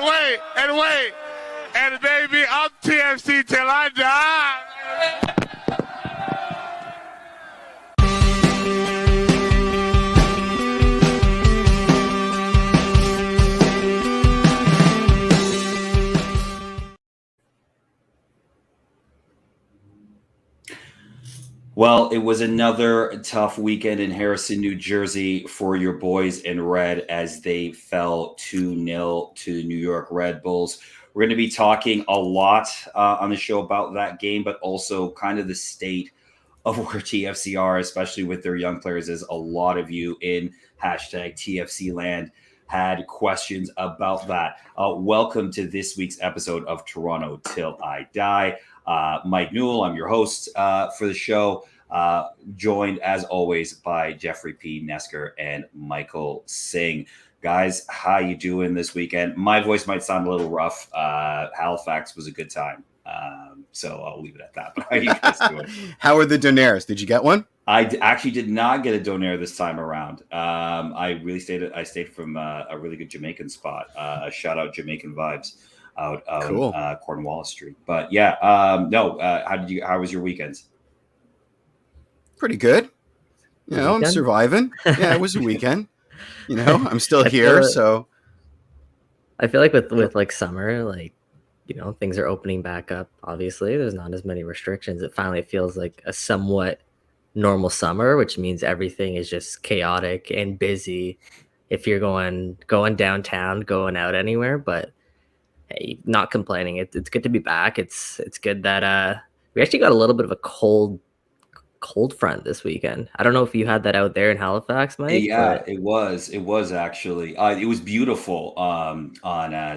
wait. And baby, I'm TFC till I die. Well, it was another tough weekend in Harrison, New Jersey for your boys in red as they fell 2-0 to the New York Red Bulls. We're going to be talking a lot on the show about that game, but also kind of the state of where TFC are, especially with their young players, as a lot of you in hashtag TFC land had questions about that. Welcome to this week's episode of Toronto Till I Die. Mike Newell, I'm your host for the show, joined as always by Jeffrey P. Nesker and Michael Singh. Guys, how you doing this weekend? My voice might sound a little rough. Halifax was a good time, so I'll leave it at that. But how are you guys doing? How are the donaires? Did you get one? I actually did not get a donaire this time around. I stayed from a really good Jamaican spot. Shout out Jamaican Vibes out Cool. on Cornwallis Street. But yeah, how was your weekends? Pretty good. I'm surviving. Yeah, it was a weekend. I'm still here, so I feel like with like summer, like, things are opening back up. Obviously, there's not as many restrictions. It finally feels like a somewhat normal summer, which means everything is just chaotic and busy if you're going downtown, going out anywhere. But hey, not complaining. It's good to be back. It's good that we actually got a little bit of a cold front this weekend. I don't know if you had that out there in Halifax, Mike. Yeah, but... it was actually. It was beautiful on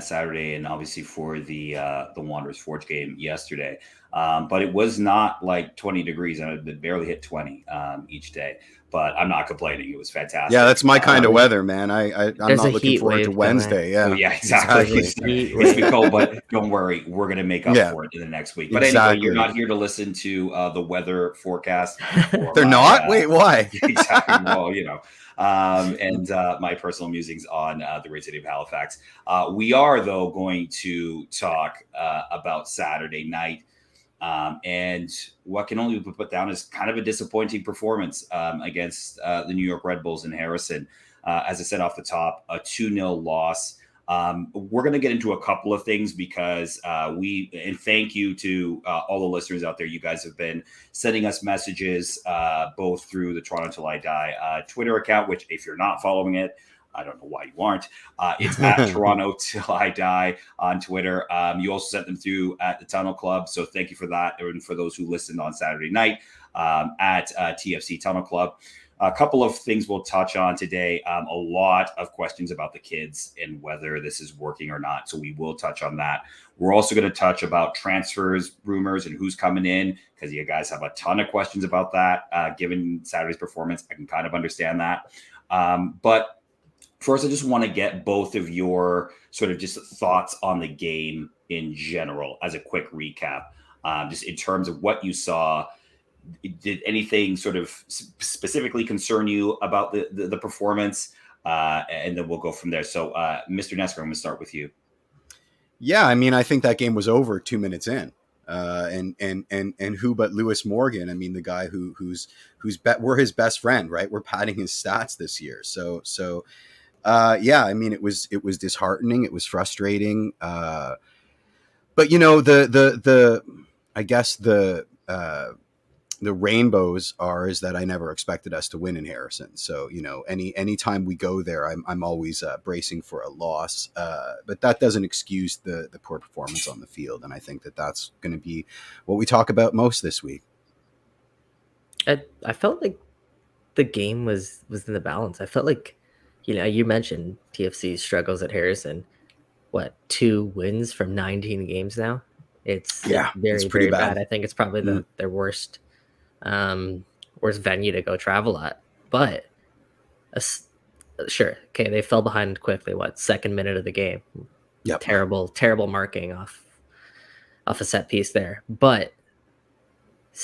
Saturday, and obviously for the Wanderers Forge game yesterday. But it was not like 20 degrees, and it barely hit 20 each day. But I'm not complaining. It was fantastic. Yeah, that's my kind of weather, man. I'm not looking forward to Wednesday. Yeah, oh, yeah, exactly. It's been cold, but don't worry, we're going to make up for it in the next week. But anyway, you're not here to listen to the weather forecast. They're not? Wait, why? Exactly. Well, and my personal musings on the great city of Halifax. We are, though, going to talk about Saturday night. And what can only be put down is kind of a disappointing performance against the New York Red Bulls in Harrison. As I said off the top, a 2-0 loss. We're going to get into a couple of things because and thank you to all the listeners out there. You guys have been sending us messages both through the Toronto Till I Die Twitter account, which if you're not following it, I don't know why you aren't. It's at Toronto Till I Die on Twitter. You also sent them through at the Tunnel Club. So thank you for that. And for those who listened on Saturday night at TFC Tunnel Club. A couple of things we'll touch on today. A lot of questions about the kids and whether this is working or not. So we will touch on that. We're also going to touch about transfers, rumors, and who's coming in, because you guys have a ton of questions about that. Given Saturday's performance, I can kind of understand that. But first, I just want to get both of your sort of just thoughts on the game in general as a quick recap, just in terms of what you saw. Did anything sort of specifically concern you about the performance? And then we'll go from there. So, Mr. Nesker, I'm going to start with you. Yeah, I mean, I think that game was over 2 minutes in. And who but Lewis Morgan? I mean, the guy we're his best friend, right? We're padding his stats this year. So yeah, I mean, it was disheartening. It was frustrating. But I guess the rainbows is that I never expected us to win in Harrison. So, any time we go there, I'm always bracing for a loss. But that doesn't excuse the poor performance on the field. And I think that's going to be what we talk about most this week. I felt like the game was in the balance. I felt like, you mentioned TFC's struggles at Harrison. What, 2 wins from 19 games now? It's very, it's pretty very bad. I think it's probably their worst venue to go travel at. But sure, okay, they fell behind quickly. Second minute of the game? Yep. Terrible marking off a set piece there. But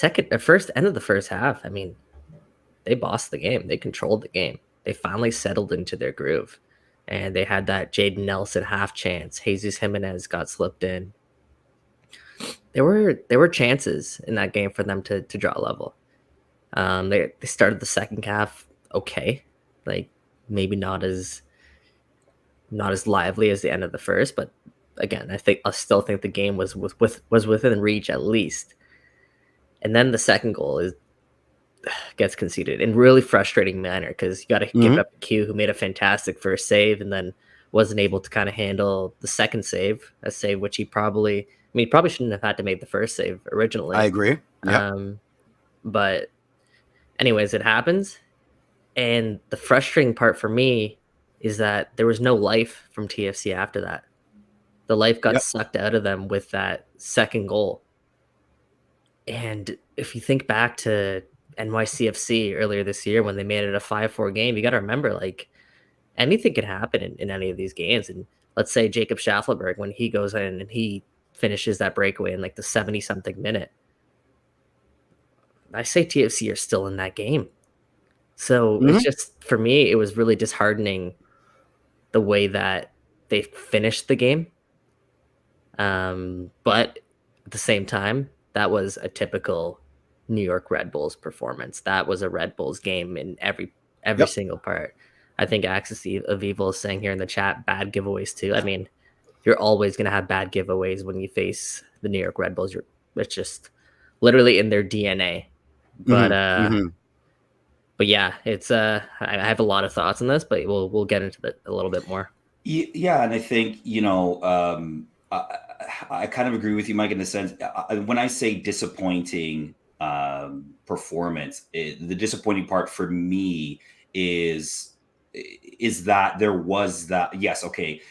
end of the first half, I mean, they bossed the game. They controlled the game. They finally settled into their groove. and they had that Jaden Nelson half chance. Jesus Jimenez got slipped in. There were chances in that game for them to draw level. They started the second half okay, like maybe not as lively as the end of the first, but again, I still think the game was within reach at least. And then the second goal gets conceded in really frustrating manner because you got to give up Q, who made a fantastic first save and then wasn't able to kind of handle the second save, a save which he probably shouldn't have had to make the first save originally. I agree. Yeah. But anyways, it happens. And the frustrating part for me is that there was no life from TFC after that. The life got sucked out of them with that second goal. And if you think back to NYCFC earlier this year when they made it a 5-4 game, you got to remember, like, anything can happen in any of these games. And let's say Jacob Schaffelberg, when he goes in and he finishes that breakaway in like the 70-something minute, I say TFC are still in that game. So it's just, for me, it was really disheartening the way that they finished the game. But at the same time, that was a typical New York Red Bulls performance. That was a Red Bulls game in every single part. I think Axis of Evil is saying here in the chat, bad giveaways too. I mean, you're always going to have bad giveaways when you face the New York Red Bulls. It's just literally in their DNA. But but yeah, it's I have a lot of thoughts on this, but we'll get into that a little bit more. Yeah, and I think I kind of agree with you, Mike, in the sense when I say disappointing performance, the disappointing part for me is that there was that. Yes, okay,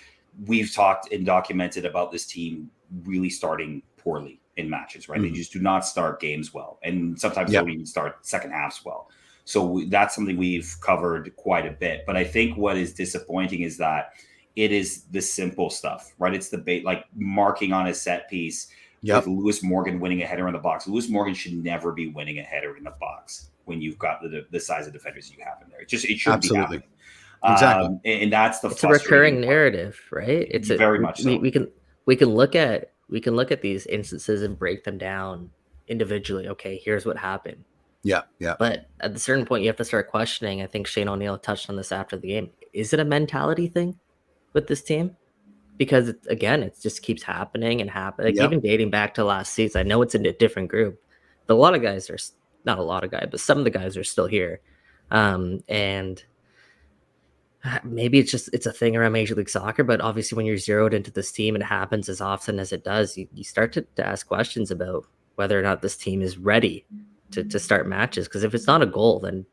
we've talked and documented about this team really starting poorly in matches, right? They just do not start games well, and sometimes don't even start second halves well. So that's something we've covered quite a bit. But I think what is disappointing is that it is the simple stuff, right? It's the bait, like marking on a set piece with Lewis Morgan winning a header in the box. Lewis Morgan should never be winning a header in the box when you've got the size of defenders you have in there. It shouldn't be happening. Exactly. And that's it's a recurring narrative, right? It's very much so. We can look at these instances and break them down individually. Okay, here's what happened. Yeah. But at a certain point, you have to start questioning. I think Shane O'Neill touched on this after the game. Is it a mentality thing with this team? Because it just keeps happening and happening. Like, even dating back to last season, I know it's in a different group, but not a lot of guys, but some of the guys are still here. And maybe it's a thing around Major League Soccer, but obviously when you're zeroed into this team and it happens as often as it does, you start to ask questions about whether or not this team is ready to start matches. Because if it's not a goal, then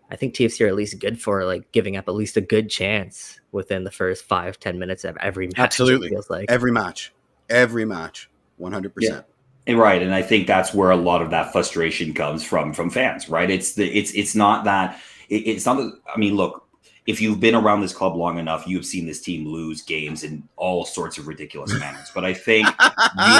I think TFC are at least good for like giving up at least a good chance within the first 5-10 minutes of every match. Absolutely. It feels like every match, 100%. Yeah. And right. And I think that's where a lot of that frustration comes from fans, right? It's not that, I mean, look, if you've been around this club long enough, you've seen this team lose games in all sorts of ridiculous manners. But I think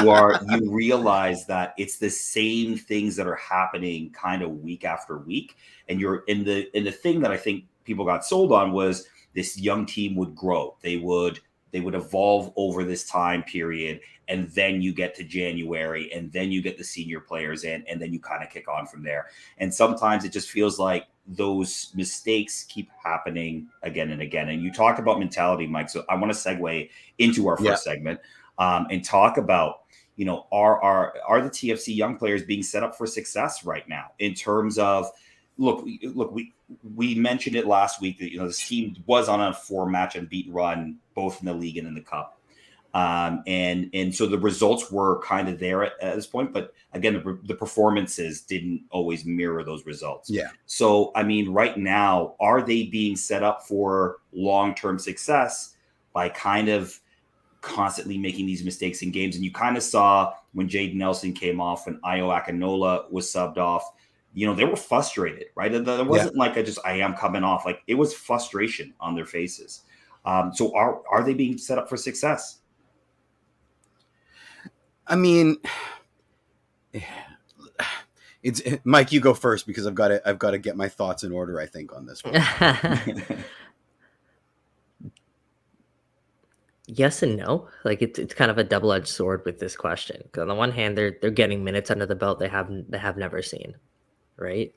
you realize that it's the same things that are happening kind of week after week. And you're in the thing that I think people got sold on was this young team would grow. They would evolve over this time period. And then you get to January, and then you get the senior players in, and then you kind of kick on from there. And sometimes it just feels like those mistakes keep happening again and again. And you talked about mentality, Mike. So I want to segue into our first segment and talk about, are the TFC young players being set up for success right now in terms of, look, we mentioned it last week that, this team was on a 4-match unbeaten run, both in the league and in the cup. And so the results were kind of there at this point, but again, the performances didn't always mirror those results. Yeah. So, I mean, right now, are they being set up for long-term success by kind of constantly making these mistakes in games? And you kind of saw when Jaden Nelson came off and Ayo Akinola was subbed off, they were frustrated, right? There wasn't like I am coming off. Like, it was frustration on their faces. So are they being set up for success? I mean, it's Mike. You go first because I've got to get my thoughts in order. I think on this one. Yes and no. Like it's kind of a double-edged sword with this question. 'Cause on the one hand, they're getting minutes under the belt they have never seen, right?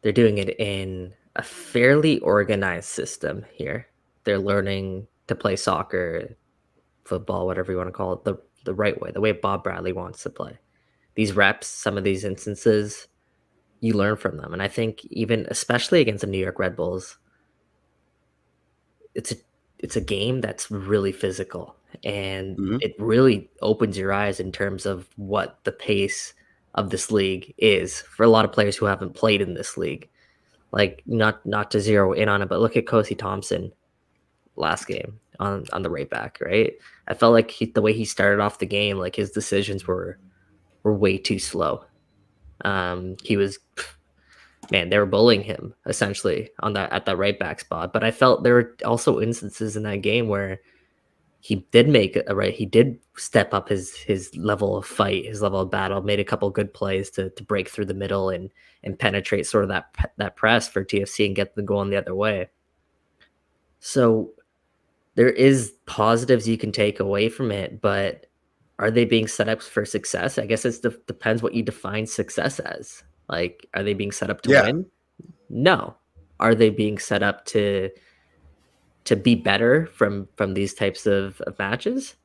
They're doing it in a fairly organized system here. They're learning to play soccer, football, whatever you want to call it, the right way, the way Bob Bradley wants to play. These reps, some of these instances, you learn from them. And I think even especially against the New York Red Bulls, it's a it's a game that's really physical, and Mhm. it really opens your eyes in terms of what the pace of this league is for a lot of players who haven't played in this league. Like not to zero in on it, but look at Kosi Thompson last game on the right back, right? I felt like the way he started off the game, like his decisions were way too slow. He was man, they were bullying him essentially on that at that right back spot. But I felt there were also instances in that game where he did make a right. He did step up his level of fight, his level of battle. Made a couple good plays to break through the middle and penetrate sort of that press for TFC and get the goal in the other way. So there is positives you can take away from it, but are they being set up for success? I guess it depends what you define success as. Like, are they being set up to Yeah. win? No. Are they being set up to be better from these types of matches?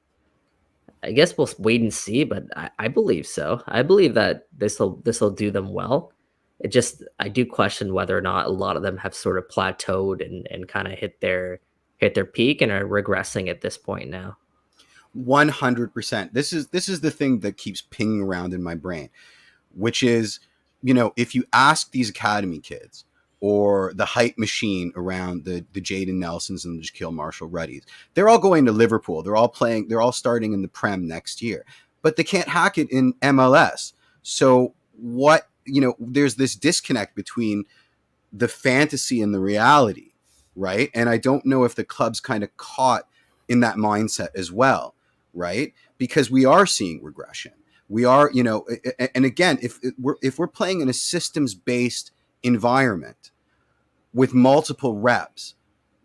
I guess we'll wait and see, but I believe so. I believe that this will do them well. It just I do question whether or not a lot of them have sort of plateaued and kind of hit their peak and are regressing at this point now. 100%. This is the thing that keeps pinging around in my brain, which is, if you ask these academy kids or the hype machine around the Jaden Nelsons and the Shaquille Marshall Ruddys, they're all going to Liverpool. They're all starting in the Prem next year, but they can't hack it in MLS. So what, there's this disconnect between the fantasy and the reality, right? And I don't know if the club's kind of caught in that mindset as well, right? Because we are seeing regression. We are, and again, if we're playing in a systems-based environment with multiple reps,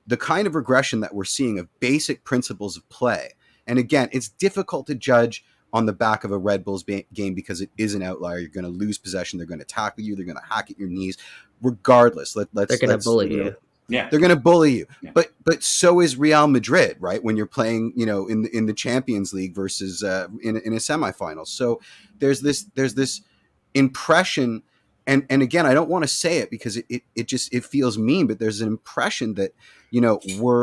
the kind of regression that we're seeing of basic principles of play. And again, it's difficult to judge on the back of a Red Bulls game because it is an outlier. You're going to lose possession. They're going to tackle you. They're going to hack at your knees. Regardless, They're going to bully you. Yeah, they're going to bully you. Yeah. But so is Real Madrid, right? When you're playing, in the Champions League versus in a semifinal. So there's this impression, and again, I don't want to say it because it feels mean, but there's an impression that we're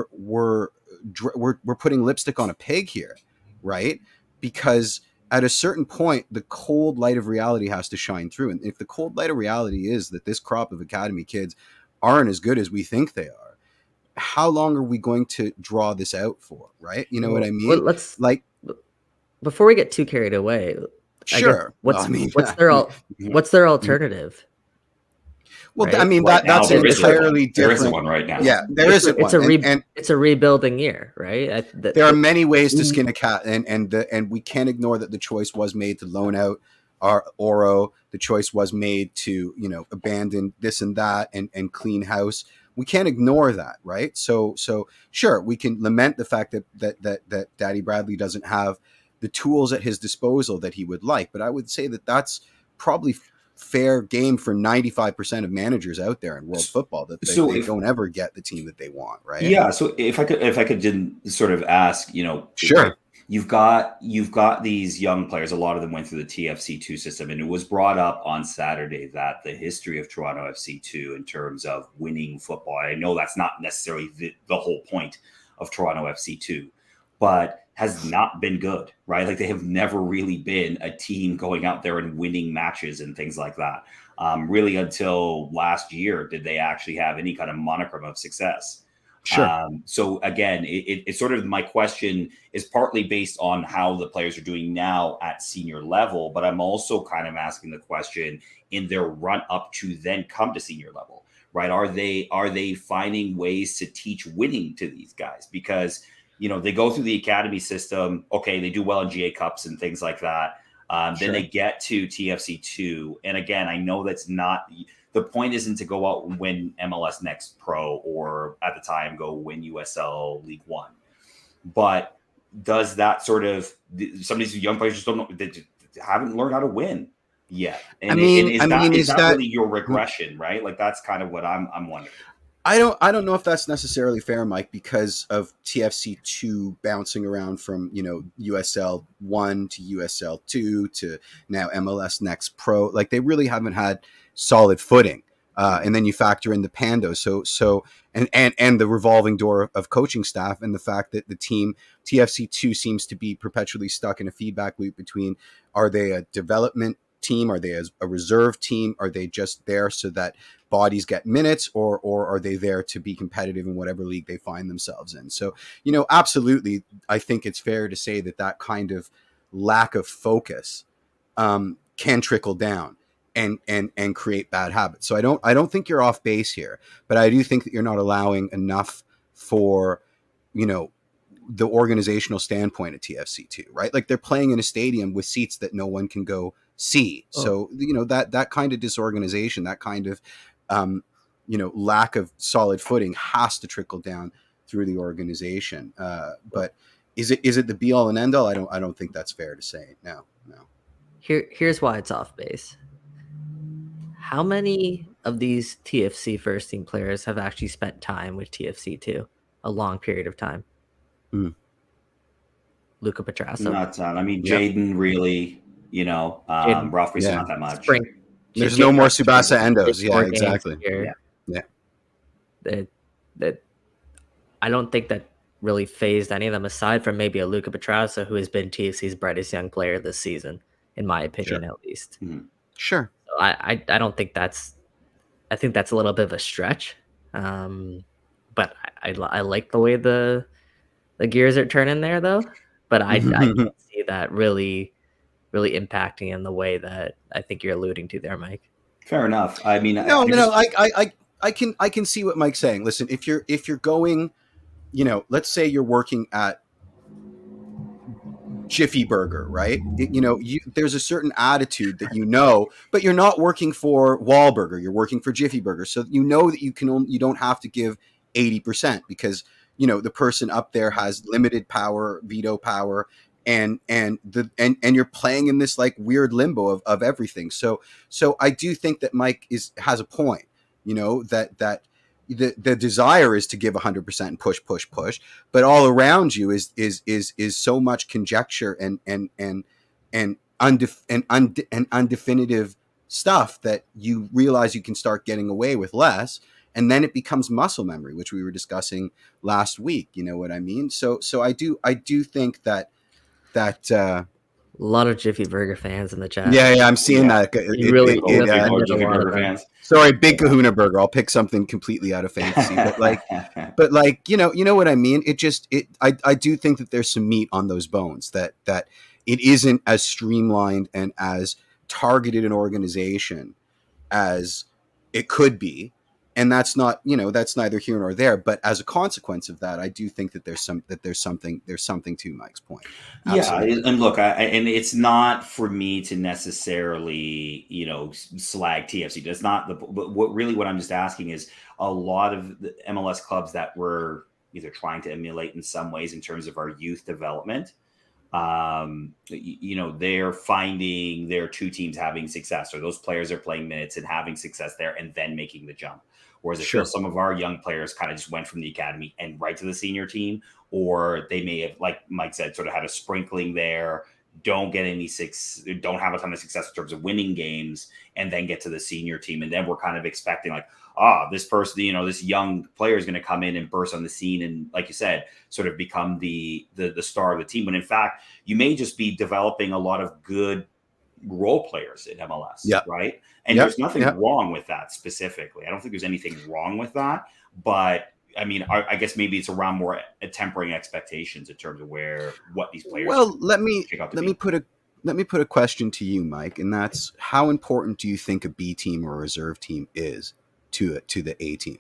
putting lipstick on a pig here, right? Because at a certain point, the cold light of reality has to shine through. And if the cold light of reality is that this crop of academy kids aren't as good as we think they are, how long are we going to draw this out for, right? You know what I mean? Well, let's before we get too carried away. Sure. What's their alternative? Well, right? I mean, Right that's now, entirely different. There isn't one right now. Yeah, there isn't one. It's a rebuilding year, right? There are many ways to skin a cat, and we can't ignore that the choice was made to loan out our Oro. The choice was made to abandon this and that and clean house. We can't ignore that, right? So sure, we can lament the fact that Daddy Bradley doesn't have the tools at his disposal that he would like, but I would say that that's probably fair game for 95% of managers out there in world football, that they don't ever get the team that they want, right? Yeah. So if I could sort of ask, sure. You've got these young players. A lot of them went through the TFC2 system, and it was brought up on Saturday that the history of Toronto FC2 in terms of winning football. I know that's not necessarily the whole point of Toronto FC2, but has not been good, right? Like they have never really been a team going out there and winning matches and things like that. Really until last year did they actually have any kind of monicum of success. Sure. So again, it's sort of, my question is partly based on how the players are doing now at senior level, but I'm also kind of asking the question in their run up to then come to senior level, right? Are they finding ways to teach winning to these guys? Because they go through the academy system. Okay, they do well in GA Cups and things like that. Then they get to TFC2. And again, I know that's not the point. Isn't to go out and win MLS Next Pro or at the time go win USL League One. but does that sort of some of these young players just don't know, they haven't learned how to win yet? And, is that really your regression, right? Like that's kind of what I'm wondering. I don't know if that's necessarily fair, Mike, because of TFC 2 bouncing around from, USL 1 to USL 2 to now MLS Next Pro. Like they really haven't had solid footing. And then you factor in the Pando. So and the revolving door of coaching staff, and the fact that the team TFC 2 seems to be perpetually stuck in a feedback loop between, are they a development team? Are they a reserve team? Are they just there so that bodies get minutes, or are they there to be competitive in whatever league they find themselves in? So, absolutely, I think it's fair to say that kind of lack of focus can trickle down and create bad habits. So I don't think you're off base here, but I do think that you're not allowing enough for, the organizational standpoint at TFC2, right? Like they're playing in a stadium with seats that no one can go see. So, that kind of disorganization, that kind of, lack of solid footing has to trickle down through the organization. But is it the be all and end all? I don't think that's fair to say. No. Here's why it's off base. How many of these TFC first team players have actually spent time with TFC2 a long period of time? Luca Petrasso. Not ton. I mean, Jaden really, Ralph not that much. There's no more Subasa Endos. Yeah, exactly. Yeah. That I don't think that really phased any of them, aside from maybe a Luca Petrasso, who has been TFC's brightest young player this season, in my opinion, at least. Mm-hmm. Sure. So I don't think that's. I think that's a little bit of a stretch, but I like the way the gears are turning there, though. But I can't see that really impacting in the way that I think you're alluding to there, Mike. Fair enough. I mean, no. I can see what Mike's saying. Listen, if you're going, let's say you're working at Jiffy Burger, right? There's a certain attitude that but you're not working for Wahlburger. You're working for Jiffy Burger, so that you don't have to give 80% because the person up there has limited power, veto power, and you're playing in this like weird limbo of everything. So I do think that Mike has a point. That the desire is to give 100% and push, but all around you is so much conjecture and undefinitive stuff that you realize you can start getting away with less. And then it becomes muscle memory, which we were discussing last week. You know what I mean? So I do think that a lot of Jiffy Burger fans in the chat. Yeah, I'm seeing that. Jiffy Burger fans. Sorry, Big Kahuna Burger. I'll pick something completely out of fantasy, but you know what I mean. I do think that there's some meat on those bones. That it isn't as streamlined and as targeted an organization as it could be. And that's not, that's neither here nor there. But as a consequence of that, I do think that there's something to Mike's point. Absolutely. Yeah, and look, and it's not for me to necessarily, slag TFC. That's not what I'm just asking is a lot of the MLS clubs that we're either trying to emulate in some ways in terms of our youth development. They're finding their two teams having success, or those players are playing minutes and having success there, and then making the jump. Whereas I feel some of our young players kind of just went from the academy and right to the senior team, or they may have, like Mike said, sort of had a sprinkling there, don't have a ton of success in terms of winning games, and then get to the senior team. And then we're kind of expecting this person, this young player is going to come in and burst on the scene and, like you said, sort of become the star of the team. When in fact, you may just be developing a lot of good role players in MLS, right? And there's nothing wrong with that specifically. I don't think there's anything wrong with that. But I mean, I guess maybe it's around more tempering expectations in terms of what these players. Well, let me put a question to you, Mike, and that's how important do you think a B team or a reserve team is to the A team?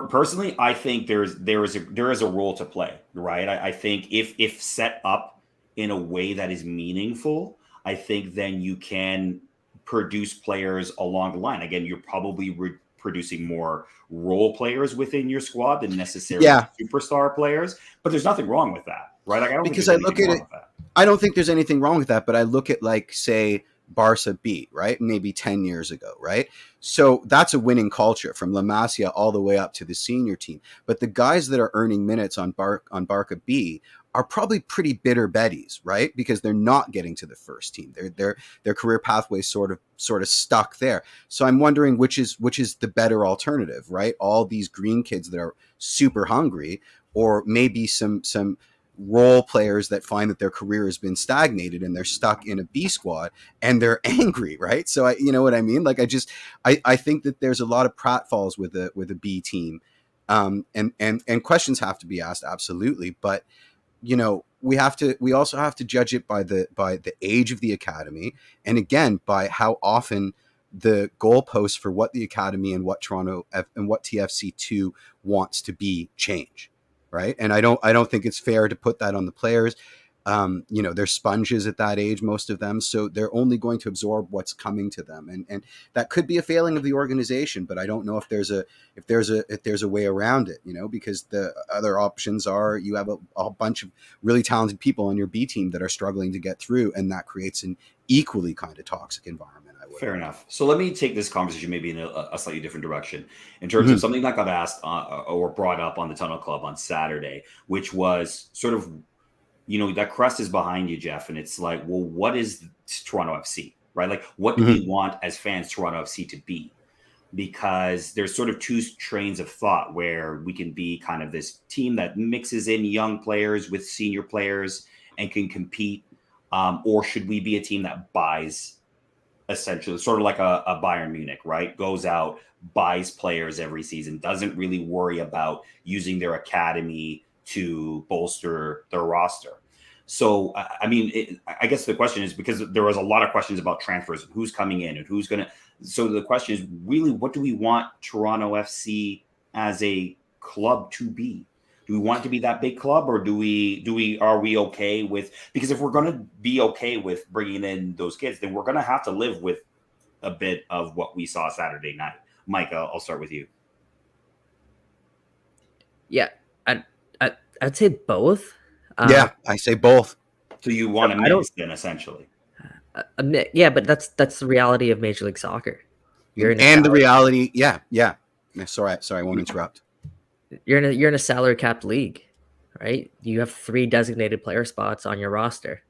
Personally, I think there is a role to play, right? I think if set up in a way that is meaningful, I think then you can produce players along the line. Again, you're probably producing more role players within your squad than necessarily superstar players. But there's nothing wrong with that, right? Like, I don't Because think I there's look anything at wrong it, with that. I don't think there's anything wrong with that, but I look at, like, say, Barca B, right? Maybe 10 years ago, right? So that's a winning culture from La Masia all the way up to the senior team. But the guys that are earning minutes on Barca B are probably pretty bitter Betties, right? Because they're not getting to the first team. Their career pathway sort of stuck there. So I'm wondering which is the better alternative, right? All these green kids that are super hungry, or maybe some role players that find that their career has been stagnated and they're stuck in a B squad and they're angry, right? So you know what I mean? Like, I think that there's a lot of pratfalls with a B team, and questions have to be asked, absolutely, but you know, we also have to judge it by the age of the academy, and again by how often the goalposts for what the academy and what TFC2 wants to be change. Right. And I don't think it's fair to put that on the players. You know, they're sponges at that age, most of them. So they're only going to absorb what's coming to them. And that could be a failing of the organization, but I don't know if there's a way around it, you know, because the other options are you have a bunch of really talented people on your B team that are struggling to get through. And that creates an equally kind of toxic environment. Fair enough. So let me take this conversation maybe in a slightly different direction in terms of something that got asked or brought up on the Tunnel Club on Saturday, which was sort of, you know, that crest is behind you, Jeff. And it's like, well, what is Toronto FC, right? Like, what do we want as fans Toronto FC to be? Because there's sort of two trains of thought where we can be kind of this team that mixes in young players with senior players and can compete. Or should we be a team that buys, essentially, sort of like a Bayern Munich, right? Goes out, buys players every season, doesn't really worry about using their academy to bolster their roster. So, I mean, I guess the question is, because there was a lot of questions about transfers, who's coming in and who's going to. So the question is really, what do we want Toronto FC as a club to be? Do we want it to be that big club, or are we okay with, because if we're going to be okay with bringing in those kids, then we're going to have to live with a bit of what we saw Saturday night. Mike, I'll start with you. Yeah, I'd say both. Yeah, I say both. So you want to mix then, essentially. Yeah, but that's the reality of Major League Soccer. The reality, yeah. Sorry, I won't interrupt. You're in a salary capped league, right? You have 3 designated player spots on your roster,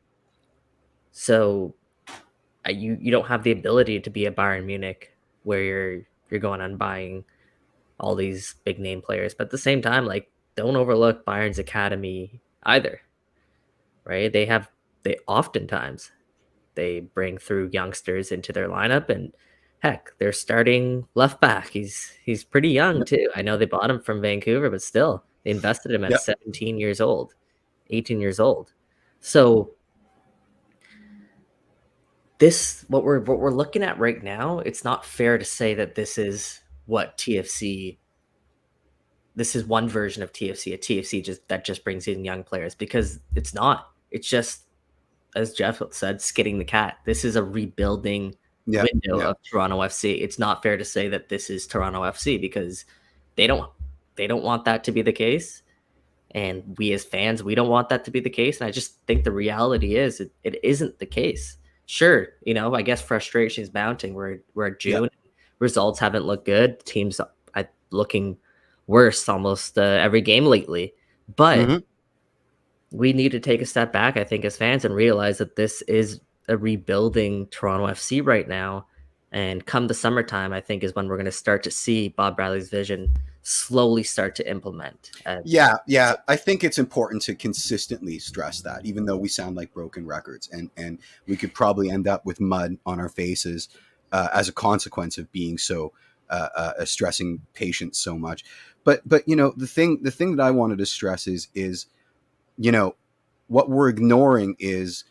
so you don't have the ability to be a Bayern Munich where you're going on buying all these big name players. But at the same time, like, don't overlook Bayern's academy either, right? They oftentimes they bring through youngsters into their lineup, and heck, they're starting left back. He's pretty young too. I know they bought him from Vancouver, but still, they invested him at 17 years old, 18 years old. So what we're looking at right now, it's not fair to say that this is what TFC. This is one version of TFC, a TFC that just brings in young players, because it's not. It's just, as Jeff said, skidding the cat. This is a rebuilding window of Toronto FC. It's not fair to say that this is Toronto FC, because they don't want that to be the case, and we as fans, we don't want that to be the case. And I just think the reality is it isn't the case. Sure, you know, I guess frustration is mounting. We're at June, results haven't looked good. Teams are looking worse almost every game lately, but we need to take a step back, I think, as fans, and realize that this is a rebuilding Toronto FC right now. And come the summertime, I think, is when we're going to start to see Bob Bradley's vision slowly start to implement. Yeah. I think it's important to consistently stress that, even though we sound like broken records, and we could probably end up with mud on our faces as a consequence of being so stressing patients so much. But you know, the thing that I wanted to stress is, you know, what we're ignoring is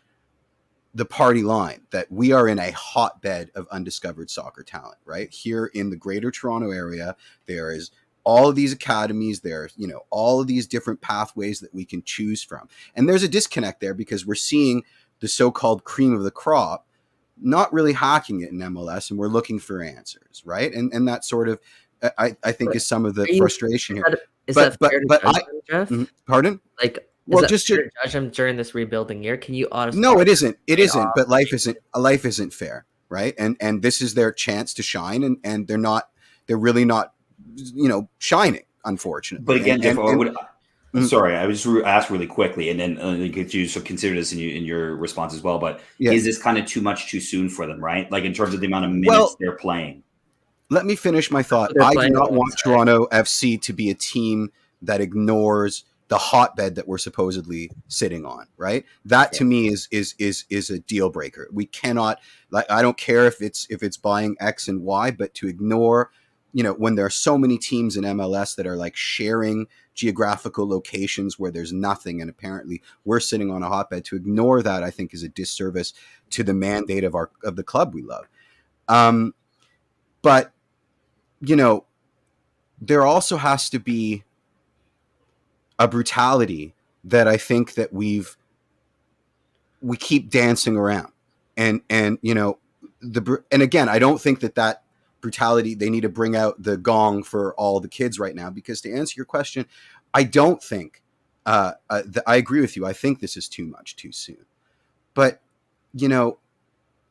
the party line, that we are in a hotbed of undiscovered soccer talent, right? Here in the greater Toronto area, there is all of these academies, there's, you know, all of these different pathways that we can choose from. And there's a disconnect there, because we're seeing the so-called cream of the crop not really hacking it in MLS, and we're looking for answers, right? And that sort of I think is some of the Are you- frustration here. Is But- that fair to but judge I- him, Jeff? Mhm. Pardon? Like, is Well, that just fair to judge him during this rebuilding year? Can you honestly? No, it isn't. It Right isn't. off. But life isn't fair, right? And this is their chance to shine, and they're really not, shining, unfortunately. But again, Jeff, Mhm. sorry, I would just ask really quickly, and then get you so consider this in your response as well. But Yeah. is this kind of too much too soon for them, right? Like in terms of the amount of minutes Well, they're playing. Let me finish my thought. They're I do playing not want alongside. Toronto FC to be a team that ignores the hotbed that we're supposedly sitting on, right? That to me is a deal breaker. We cannot, like, I don't care if it's buying X and Y, but to ignore, when there are so many teams in MLS that are like sharing geographical locations where there's nothing, and apparently we're sitting on a hotbed, to ignore that, I think, is a disservice to the mandate of the club we love. But there also has to be a brutality that I think that we keep dancing around, and again, I don't think that brutality, they need to bring out the gong for all the kids right now, because to answer your question, I don't think I agree with you. I think this is too much too soon, but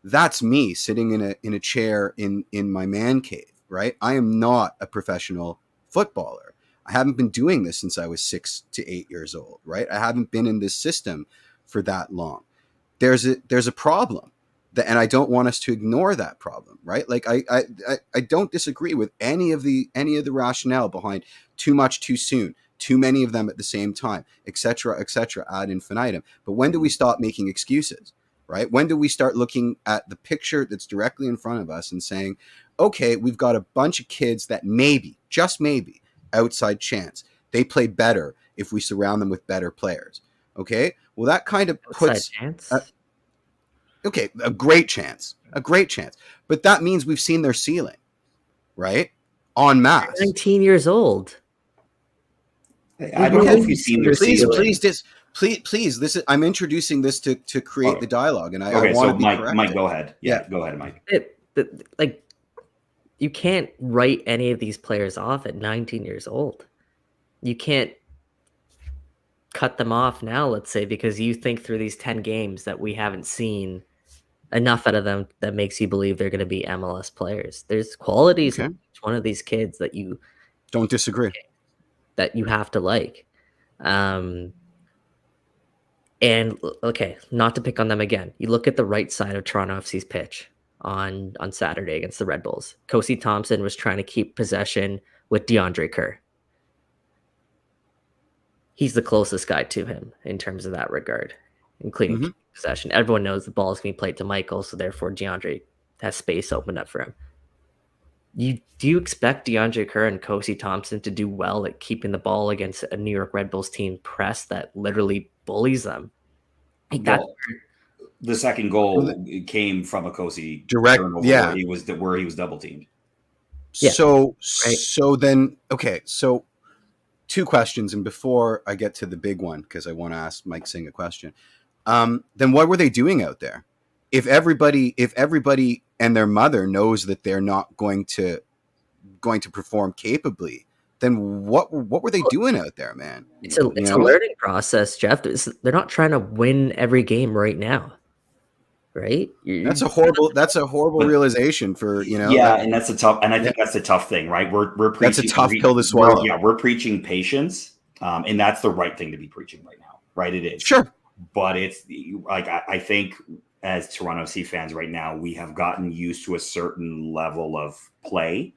that's me sitting in a chair in my man cave, right? I am not a professional footballer. I haven't been doing this since I was 6 to 8 years old, right? I haven't been in this system for that long. There's a problem, and I don't want us to ignore that problem, right? Like I don't disagree with any of the rationale behind too much too soon, too many of them at the same time, etc., ad infinitum. But when do we stop making excuses? Right? When do we start looking at the picture that's directly in front of us and saying, okay, we've got a bunch of kids that maybe, just maybe, outside chance, they play better if we surround them with better players. Okay? Well, that kind of puts... chance? Okay, a great chance. But that means we've seen their ceiling, right? En masse. They're 19 years old. I don't know if you've seen their ceiling. Please. This is, I'm introducing this to create the dialogue, and I want to be corrected. Mike, go ahead. Yeah, go ahead, Mike. Like, you can't write any of these players off at 19 years old. You can't cut them off now, let's say, because you think through these 10 games that we haven't seen enough out of them that makes you believe they're going to be MLS players. There's qualities in each one of these kids that you don't disagree, that you have to like. And okay, not to pick on them again. You look at the right side of Toronto FC's pitch on Saturday against the Red Bulls. Kosi Thompson was trying to keep possession with DeAndre Kerr. He's the closest guy to him in terms of that regard, including possession. Everyone knows the ball is going to be played to Michael, so therefore DeAndre has space opened up for him. Do you expect DeAndre Kerr and Kosi Thompson to do well at keeping the ball against a New York Red Bulls team press that literally bullies them? The second goal came from a Kosi direct, where he was double teamed. Yeah. So then, okay, so 2 questions, and before I get to the big one, because I want to ask Mike Singh a question, then what were they doing out there? If everybody and their mother knows that they're not going to perform capably, then what were they doing out there, man? It's a learning process, Jeff. They're not trying to win every game right now, right? That's a horrible realization for and that's a tough. And I think that's the tough thing, right? We're preaching. That's a tough pill to swallow. We're preaching patience, and that's the right thing to be preaching right now, right? It is sure, but it's like I think as Toronto FC fans right now, we have gotten used to a certain level of play.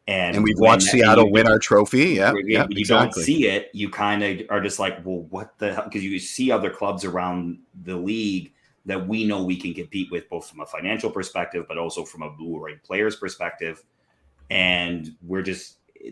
And we've watched Seattle win our trophy. Yeah. You don't see it. You kind of are just like, well, what the hell? Because you see other clubs around the league that we know we can compete with, both from a financial perspective, but also from a blue-red players perspective. And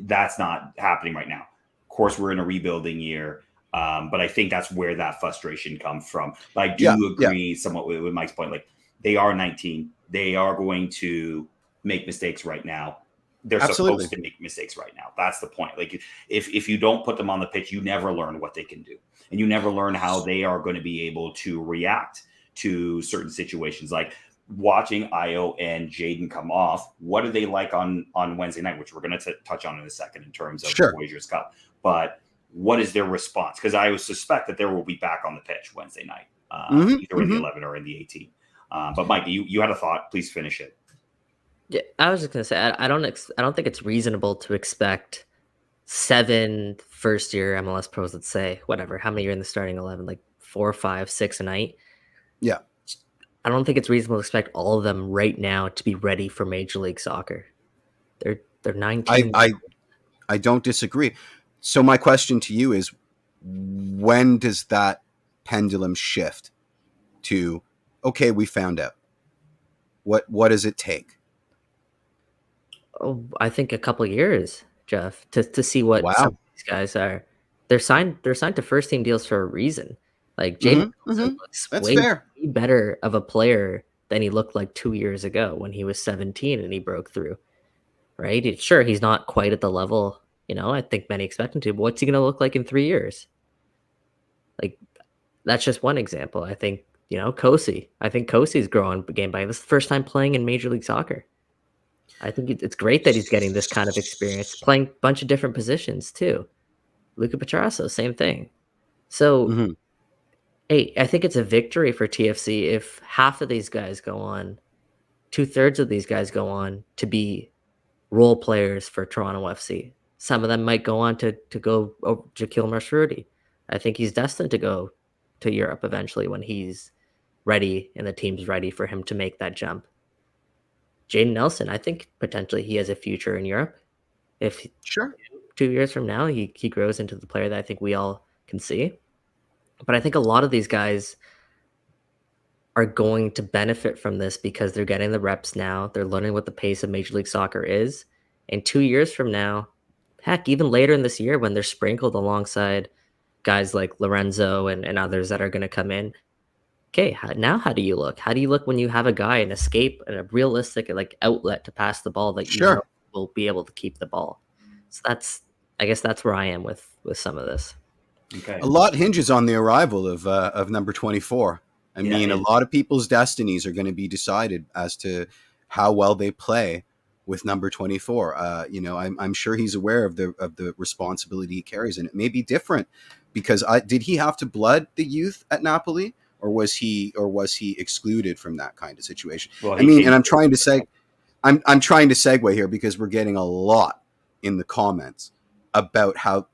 that's not happening right now. Of course, we're in a rebuilding year. But I think that's where that frustration comes from. But I do agree somewhat with Mike's point. Like, they are 19. They are going to make mistakes right now. They're supposed to make mistakes right now. That's the point. Like, if you don't put them on the pitch, you never learn what they can do. And you never learn how they are going to be able to react to certain situations. Like, watching Io and Jaden come off, what are they like on Wednesday night, which we're going to touch on in a second in terms of the Voyageurs Cup. But what is their response? Because I would suspect that they will be back on the pitch Wednesday night, either in the 11 or in the 18. But Mike, you had a thought. Please finish it. Yeah, I was just going to say, I don't think it's reasonable to expect 7 first-year MLS pros, let's say, whatever, how many are in the starting 11, like 4, 5, 6 a night? Yeah. I don't think it's reasonable to expect all of them right now to be ready for Major League Soccer. They're 19. I don't disagree. So my question to you is, when does that pendulum shift to, okay, we found out? What does it take? Oh, I think a couple of years, Jeff, to see what some of these guys are. They're signed to first team deals for a reason. Like Jaden looks way better of a player than he looked like 2 years ago when he was 17 and he broke through. Right? Sure, he's not quite at the level, I think many expect him to, but what's he going to look like in 3 years? Like, that's just one example. I think, Kosi. I think Kosi's growing game by. This is the first time playing in Major League Soccer. I think it's great that he's getting this kind of experience, playing a bunch of different positions too. Luca Petrasso, same thing. So, hey, I think it's a victory for TFC if half of these guys go on, 2/3 of these guys go on to be role players for Toronto FC. Some of them might go on to go over Jaquil Masroudi. I think he's destined to go to Europe eventually when he's ready and the team's ready for him to make that jump. Jaden Nelson, I think potentially he has a future in Europe. If 2 years from now he grows into the player that I think we all can see. But I think a lot of these guys are going to benefit from this because they're getting the reps now. They're learning what the pace of Major League Soccer is. And 2 years from now, heck, even later in this year when they're sprinkled alongside guys like Lorenzo and others that are going to come in, okay, how do you look? How do you look when you have a guy, an escape, and a realistic outlet to pass the ball that you will be able to keep the ball? So I guess that's where I am with some of this. Okay. A lot hinges on the arrival of number 24. I mean, a lot of people's destinies are going to be decided as to how well they play with number 24. I'm sure he's aware of the responsibility he carries, and it may be different because did he have to blood the youth at Napoli? Or was he excluded from that kind of situation? Well, I'm trying to segue here because we're getting a lot in the comments about how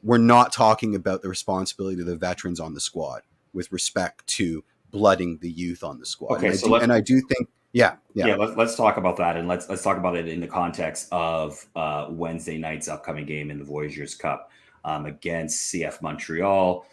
we're not talking about the responsibility of the veterans on the squad with respect to blooding the youth on the squad. Okay, I do think, let's talk about that, and let's talk about it in the context of Wednesday night's upcoming game in the Voyageurs Cup against CF Montreal.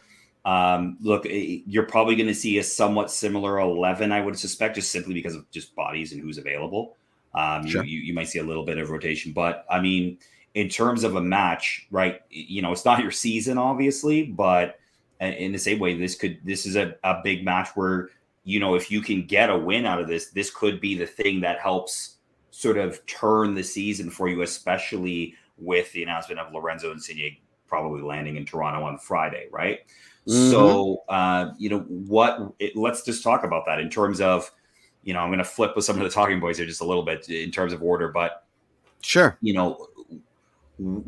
Look, you're probably going to see a somewhat similar 11, I would suspect, just simply because of just bodies and who's available. You might see a little bit of rotation, but I mean, in terms of a match, right? It's not your season, obviously, but in the same way, this is a big match where, if you can get a win out of this could be the thing that helps sort of turn the season for you, especially with the announcement of Lorenzo Insigne probably landing in Toronto on Friday, right? So, let's just talk about that in terms of, I'm going to flip with some of the talking points here just a little bit in terms of order, but sure.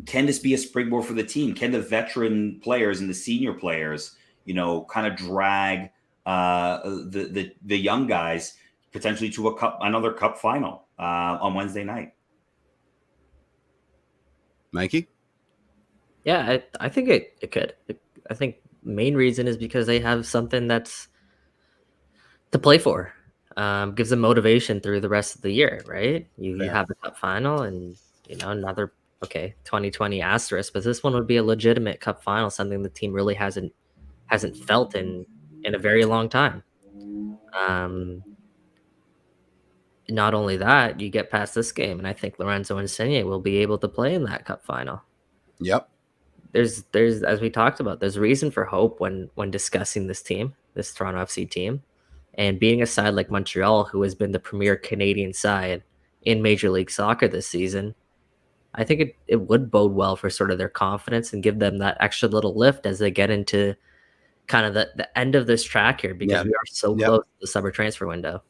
Can this be a springboard for the team? Can the veteran players and the senior players, kind of drag the young guys potentially to another cup final on Wednesday night? Mikey? Yeah, I think it could. I think main reason is because they have something that's to play for. Gives them motivation through the rest of the year, right? You have the cup final and another 2020 asterisk, but this one would be a legitimate cup final, something the team really hasn't felt in a very long time. Not only that, you get past this game, and I think Lorenzo Insigne will be able to play in that cup final. Yep. There's as we talked about, there's reason for hope when discussing this Toronto FC team, and beating a side like Montreal, who has been the premier Canadian side in Major League Soccer this season. I think it would bode well for sort of their confidence and give them that extra little lift as they get into kind of the end of this track here, because we are so close to the summer transfer window.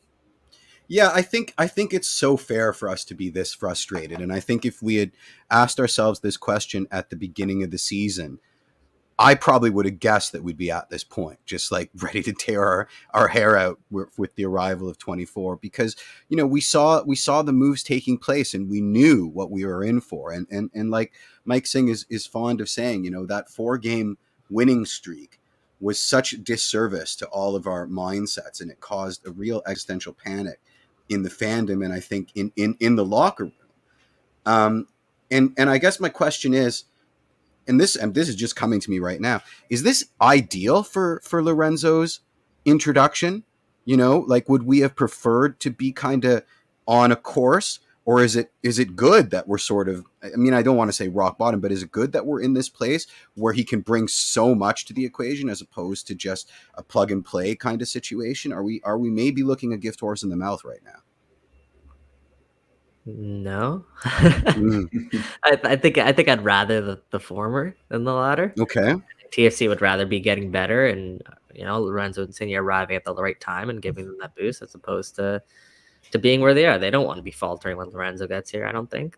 Yeah, I think it's so fair for us to be this frustrated. And I think if we had asked ourselves this question at the beginning of the season, I probably would have guessed that we'd be at this point, just like ready to tear our hair out with the arrival of 24, because we saw the moves taking place and we knew what we were in for. And like Mike Singh is fond of saying, that 4-game winning streak was such a disservice to all of our mindsets, and it caused a real existential panic in the fandom, and I think in the locker room. And I guess my question is, and this is just coming to me right now, is this ideal for Lorenzo's introduction? Like, would we have preferred to be kind of on a course, or is it good that we're sort of, I mean, I don't want to say rock bottom, but is it good that we're in this place where he can bring so much to the equation as opposed to just a plug and play kind of situation? Are we maybe looking a gift horse in the mouth right now? No. I think I'd rather the former than the latter. Okay. TFC would rather be getting better and Lorenzo Insigne arriving at the right time and giving them that boost, as opposed to being where they are. They don't want to be faltering when Lorenzo gets here, I don't think.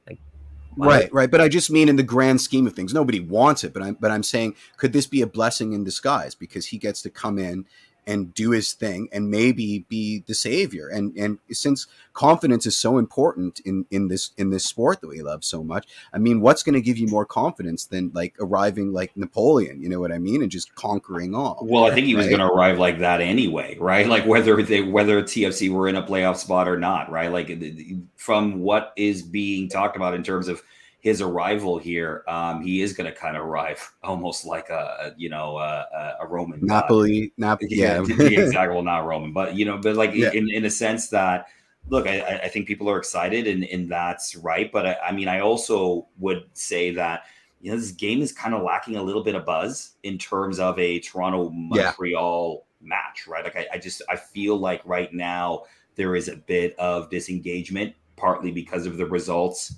Right. But I just mean in the grand scheme of things, nobody wants it. But I'm saying, could this be a blessing in disguise, because he gets to come in and do his thing and maybe be the savior? And since confidence is so important in this sport that we love so much, I mean, what's going to give you more confidence than like arriving like Napoleon? You know what I mean? And just conquering all. Well, I think he was going to arrive like that anyway, right? Like whether TFC were in a playoff spot or not, right? Like from what is being talked about in terms of his arrival here, he is going to kind of arrive almost like a Roman Napoli, yeah, exactly. Well, not Roman, but like in a sense that, look, I think people are excited, and that's right. But I mean, I also would say that this game is kind of lacking a little bit of buzz in terms of a Toronto Montreal match, right? Like I feel like right now there is a bit of disengagement, partly because of the results.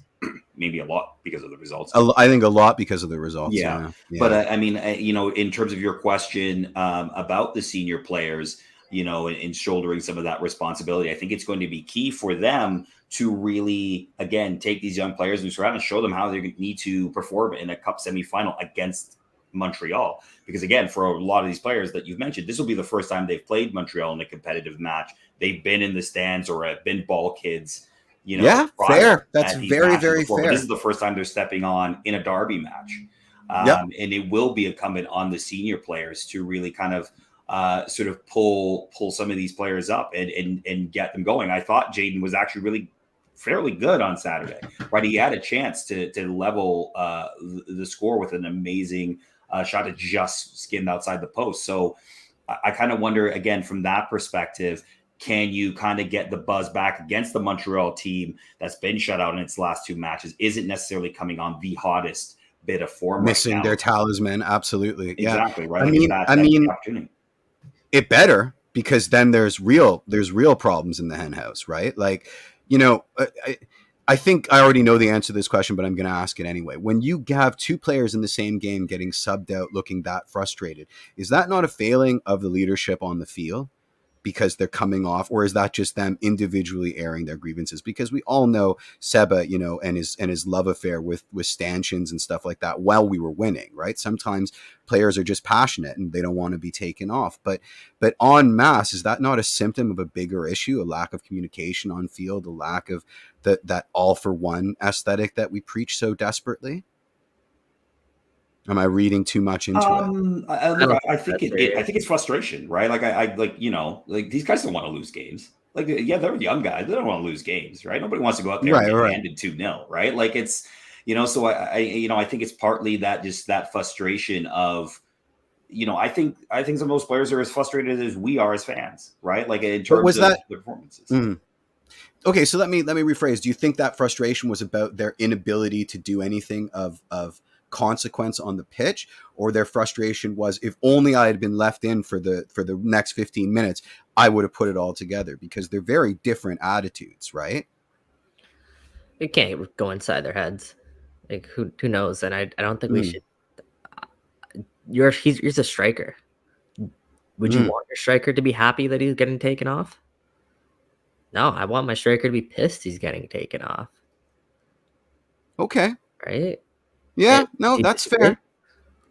Maybe a lot because of the results. I think a lot because of the results. Yeah. But I mean, in terms of your question about the senior players, and shouldering some of that responsibility, I think it's going to be key for them to really, again, take these young players and surround and show them how they need to perform in a cup semifinal against Montreal. Because again, for a lot of these players that you've mentioned, this will be the first time they've played Montreal in a competitive match. They've been in the stands or have been ball kids. Fair. That's very, very fair. But this is the first time they're stepping on in a derby match. And it will be incumbent on the senior players to really kind of sort of pull some of these players up and get them going. I thought Jaden was actually really fairly good on Saturday, right? He had a chance to level the score with an amazing shot that just skimmed outside the post. So I kind of wonder, again, from that perspective, can you kind of get the buzz back against the Montreal team that's been shut out in its last 2 matches? Isn't necessarily coming on the hottest bit of form, missing right now. Their talisman. Absolutely. Exactly. Yeah. Right. I mean, it better, because then there's real problems in the hen house, right? Like, I think I already know the answer to this question, but I'm going to ask it anyway. When you have 2 players in the same game getting subbed out, looking that frustrated, is that not a failing of the leadership on the field because they're coming off, or is that just them individually airing their grievances? Because we all know Seba, and his love affair with stanchions and stuff like that while we were winning, right? Sometimes players are just passionate and they don't want to be taken off. But en masse, is that not a symptom of a bigger issue, a lack of communication on field, a lack of that all for one aesthetic that we preach so desperately? Am I reading too much into it? I think it's frustration, right? Like I like these guys don't want to lose games. Like, yeah, they're young guys. They don't want to lose games, right? Nobody wants to go out there and get handed 2-0, right? Like it's, so I think it's partly that, just that frustration of, I think some of those players are as frustrated as we are as fans, right? Like in terms of their performances. Mm-hmm. Okay, so let me rephrase. Do you think that frustration was about their inability to do anything of consequence on the pitch, or their frustration was, if only I had been left in for the next 15 minutes, I would have put it all together? Because they're very different attitudes, right? It can't go inside their heads. Like who knows? And I don't think we should. He's a striker. Would you want your striker to be happy that he's getting taken off? No, I want my striker to be pissed he's getting taken off, Okay. right? Yeah. Do No, you that's disagree? fair.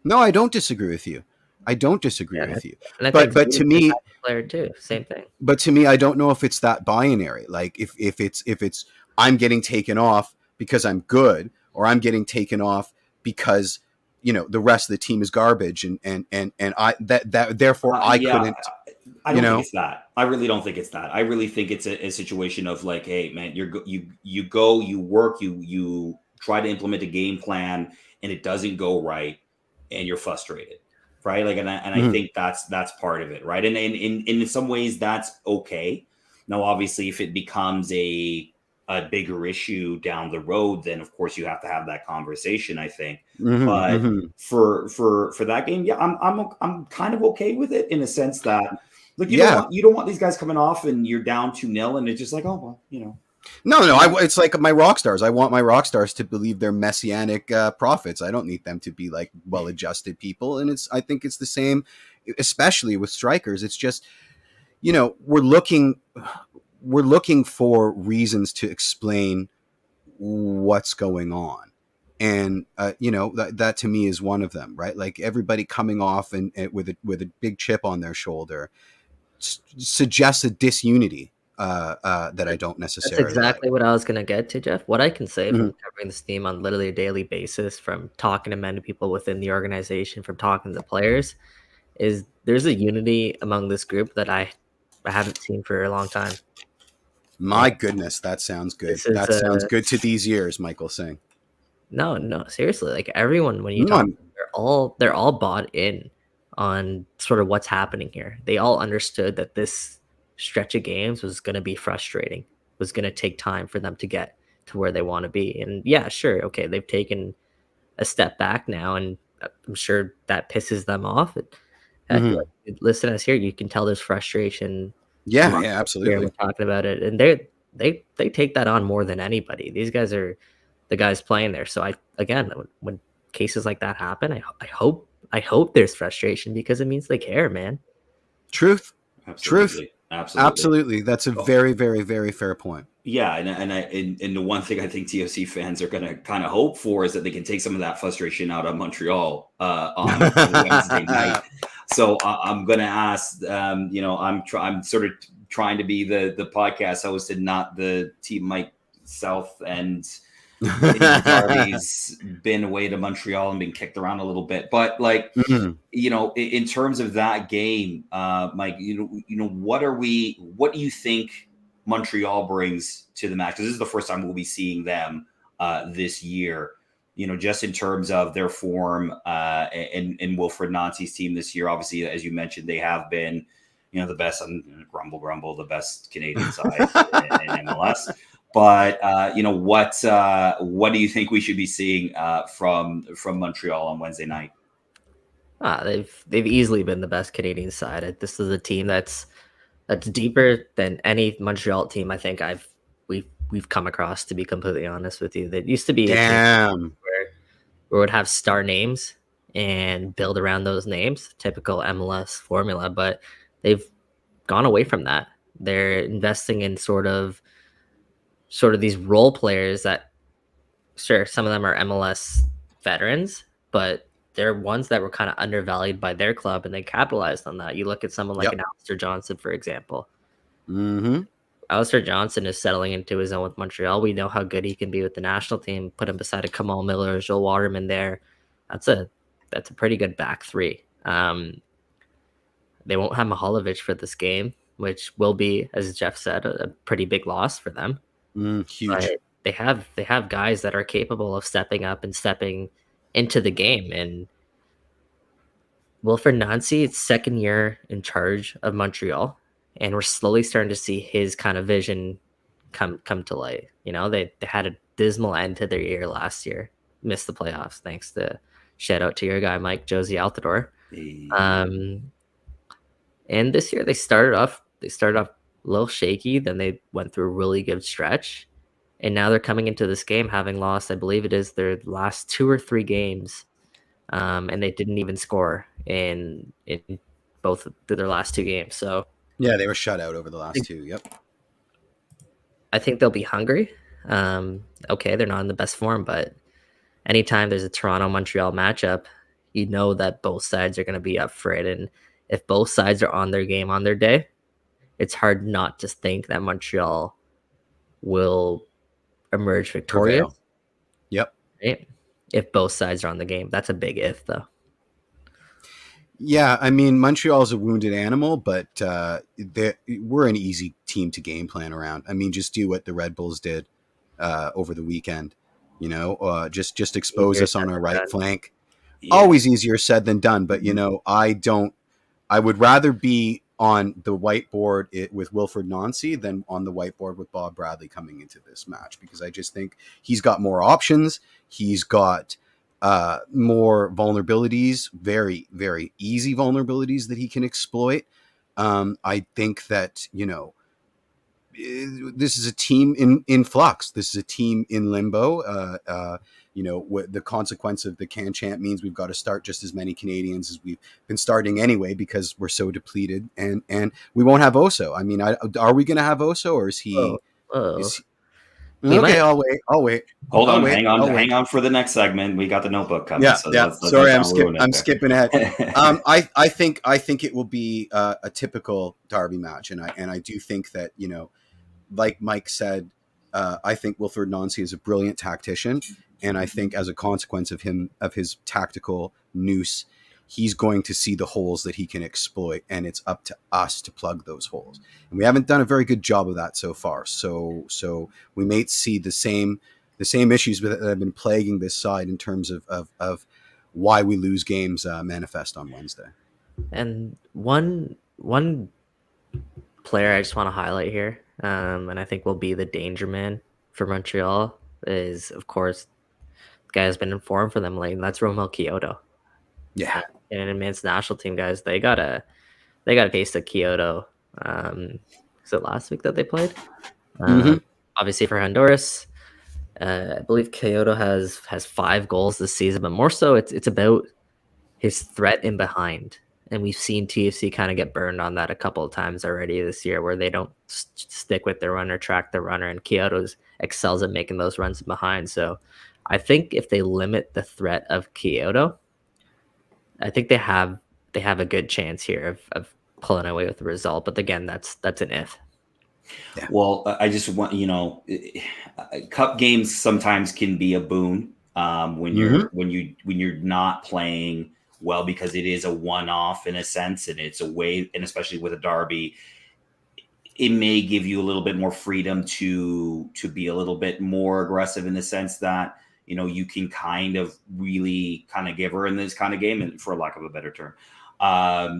No, I don't disagree with you. I don't disagree Yeah, with you. and I think But to Sweden is a me, player too. Same thing. I don't know if it's that binary. Like if it's I'm getting taken off because I'm good, or I'm getting taken off because the rest of the team is garbage, and I that therefore I Yeah, couldn't. I You don't think know. it's that. I really don't think it's that. I really think it's a situation of like, hey, man, you go, you work, you try to implement a game plan, and it doesn't go right, and you're frustrated, right? Like, and I Mhm. think that's part of it, right? And in some ways, that's okay. Now, obviously, if it becomes a bigger issue down the road, then of course you have to have that conversation, I think. Mhm. But Mhm. for that game, yeah, I'm kind of okay with it in a sense that, look, Yeah. you don't want these guys coming off and you're down 2-0 and it's just like, oh well, No, no. It's like my rock stars. I want my rock stars to believe they're messianic prophets. I don't need them to be like well-adjusted people. And I think it's the same, especially with strikers. It's just we're looking for reasons to explain what's going on, and that to me is one of them, right? Like everybody coming off and with a big chip on their shoulder suggests a disunity that I don't That's necessarily like. exactly what I was gonna get to, Jeff. What I can say Mhm. from covering this team on literally a daily basis, from talking to many people within the organization, from talking to the players, is there's a unity among this group that I haven't seen for a long time. My And goodness, that sounds good. this is That sounds good to these ears, Michael Singh. no, no, seriously, like everyone when you No, talk, they're all bought in on sort of what's happening here. They all understood that this stretch of games was gonna be frustrating, was gonna take time for them to get to where they want to be. And yeah, sure, okay, they've taken a step back now, and I'm sure that pisses them off. Heck, Mhm. like, listen, us here, you can tell there's frustration Yeah, amongst yeah, us here. We're absolutely. talking about it, and they take that on more than anybody. These guys are the guys playing there. So I again, when cases like that happen, I hope there's frustration because it means they care, man. Truth, truth, absolutely, absolutely. absolutely. That's a Oh, very, very, very fair point. yeah, and the one thing I think TFC fans are going to kind of hope for is that they can take some of that frustration out on Montreal on Wednesday night. So I'm going to ask, I'm sort of trying to be the podcast host and not the Team Mike South and Darby's been away to Montreal and been kicked around a little bit, but like, Mhm. in terms of that game, Mike, what do you think Montreal brings to the match? Because this is the first time we'll be seeing them this year. Just in terms of their form and Wilfred Nancy's team this year. Obviously, as you mentioned, they have been, the best on grumble, the best Canadian side in MLS. But what do you think we should be seeing from Montreal on Wednesday night? They've easily been the best Canadian side. This is a team that's deeper than any Montreal team I think we've come across. To be completely honest with you, that used to be a team Damn. where we would have star names and build around those names, typical MLS formula. But they've gone away from that. They're investing in sort of these role players that, sure, some of them are MLS veterans, but they're ones that were kind of undervalued by their club, and they capitalized on that. You look at someone like Yep. an Alistair Johnson, for example. Mm-hmm. Alistair Johnson is settling into his own with Montreal. We know how good he can be with the national team. Put him beside a Kamal Miller, Joel Waterman there. That's a that's a pretty good back three. They won't have Mahalovic for this game, which will be, as Jeff said, a pretty big loss for them. Huge. But they have guys that are capable of stepping up and stepping into the game. And Wilfred Nancy, it's second year in charge of Montreal, and we're slowly starting to see his kind of vision come to light. They had a dismal end to their year last year, missed the playoffs thanks to, shout out to your guy Mike Josie Altidore. Um, and this year they started off a little shaky, then they went through a really good stretch, and now they're coming into this game having lost, I believe it is their last 2 or 3 games, and they didn't even score in both of their last 2 games. So Yeah, they were shut out over the I last think two. Yep. I think they'll be hungry. Okay, they're not in the best form, but anytime there's a Toronto-Montreal matchup, you know that both sides are going to be up for it. And if both sides are on their game on their day, it's hard not to think that Montreal will emerge victorious. Prevail. Yep. Right? If both sides are on the game. That's a big if, though. Yeah, I mean, Montreal's a wounded animal, but we're an easy team to game plan around. I mean, just do what the Red Bulls did over the weekend. You know, just expose Easier us on said our than right done. flank. Yeah. Always easier said than done, but you know, I would rather be on the whiteboard with Wilfred Nancy than on the whiteboard with Bob Bradley coming into this match, because I just think he's got more options. He's got more vulnerabilities, very, very easy vulnerabilities that he can exploit. I think that, you know, this is a team in flux. This is a team in limbo. You know, what the consequence of the can chant means we've got to start just as many Canadians as we've been starting anyway, because we're so depleted, and we won't have Oso. I mean, are we going to have Oso, or is he? Whoa. Is he He okay, might. I'll wait. Hold on, I'll hang on for the next segment. We got the notebook coming, Yeah, so yeah. let's Sorry, not ruin it I'm there. skipping ahead. I think it will be a typical Derby match, and I do think that, you know, like Mike said, I think Wilfred Nancy is a brilliant tactician, and I think as a consequence of his tactical nous, he's going to see the holes that he can exploit, and it's up to us to plug those holes. And we haven't done a very good job of that so far. So we may see the same issues that have been plaguing this side in terms of why we lose games manifest on Wednesday. And one player I just want to highlight here, and I think will be the danger man for Montreal, is, of course, the guy has been in form for them late, and that's Romeo Kyoto. Yeah. In an advanced national team, guys, they got a taste of Kyoto. Is it last week that they played? Obviously for Honduras, I believe Kyoto has 5 goals this season, but more so it's about his threat in behind. And we've seen TFC kind of get burned on that a couple of times already this year, where they don't stick with their runner, track the runner, and Kyoto excels at making those runs behind. So I think if they limit the threat of Kyoto, I think they have a good chance here of pulling away with the result. But again, that's an if. Yeah. Well, I just want, you know, cup games sometimes can be a boon when you're not playing well, because it is a one-off in a sense, and it's a way, and especially with a derby, it may give you a little bit more freedom to be a little bit more aggressive, in the sense that, you know, you can kind of really kind of give her in this kind of game, and for lack of a better term,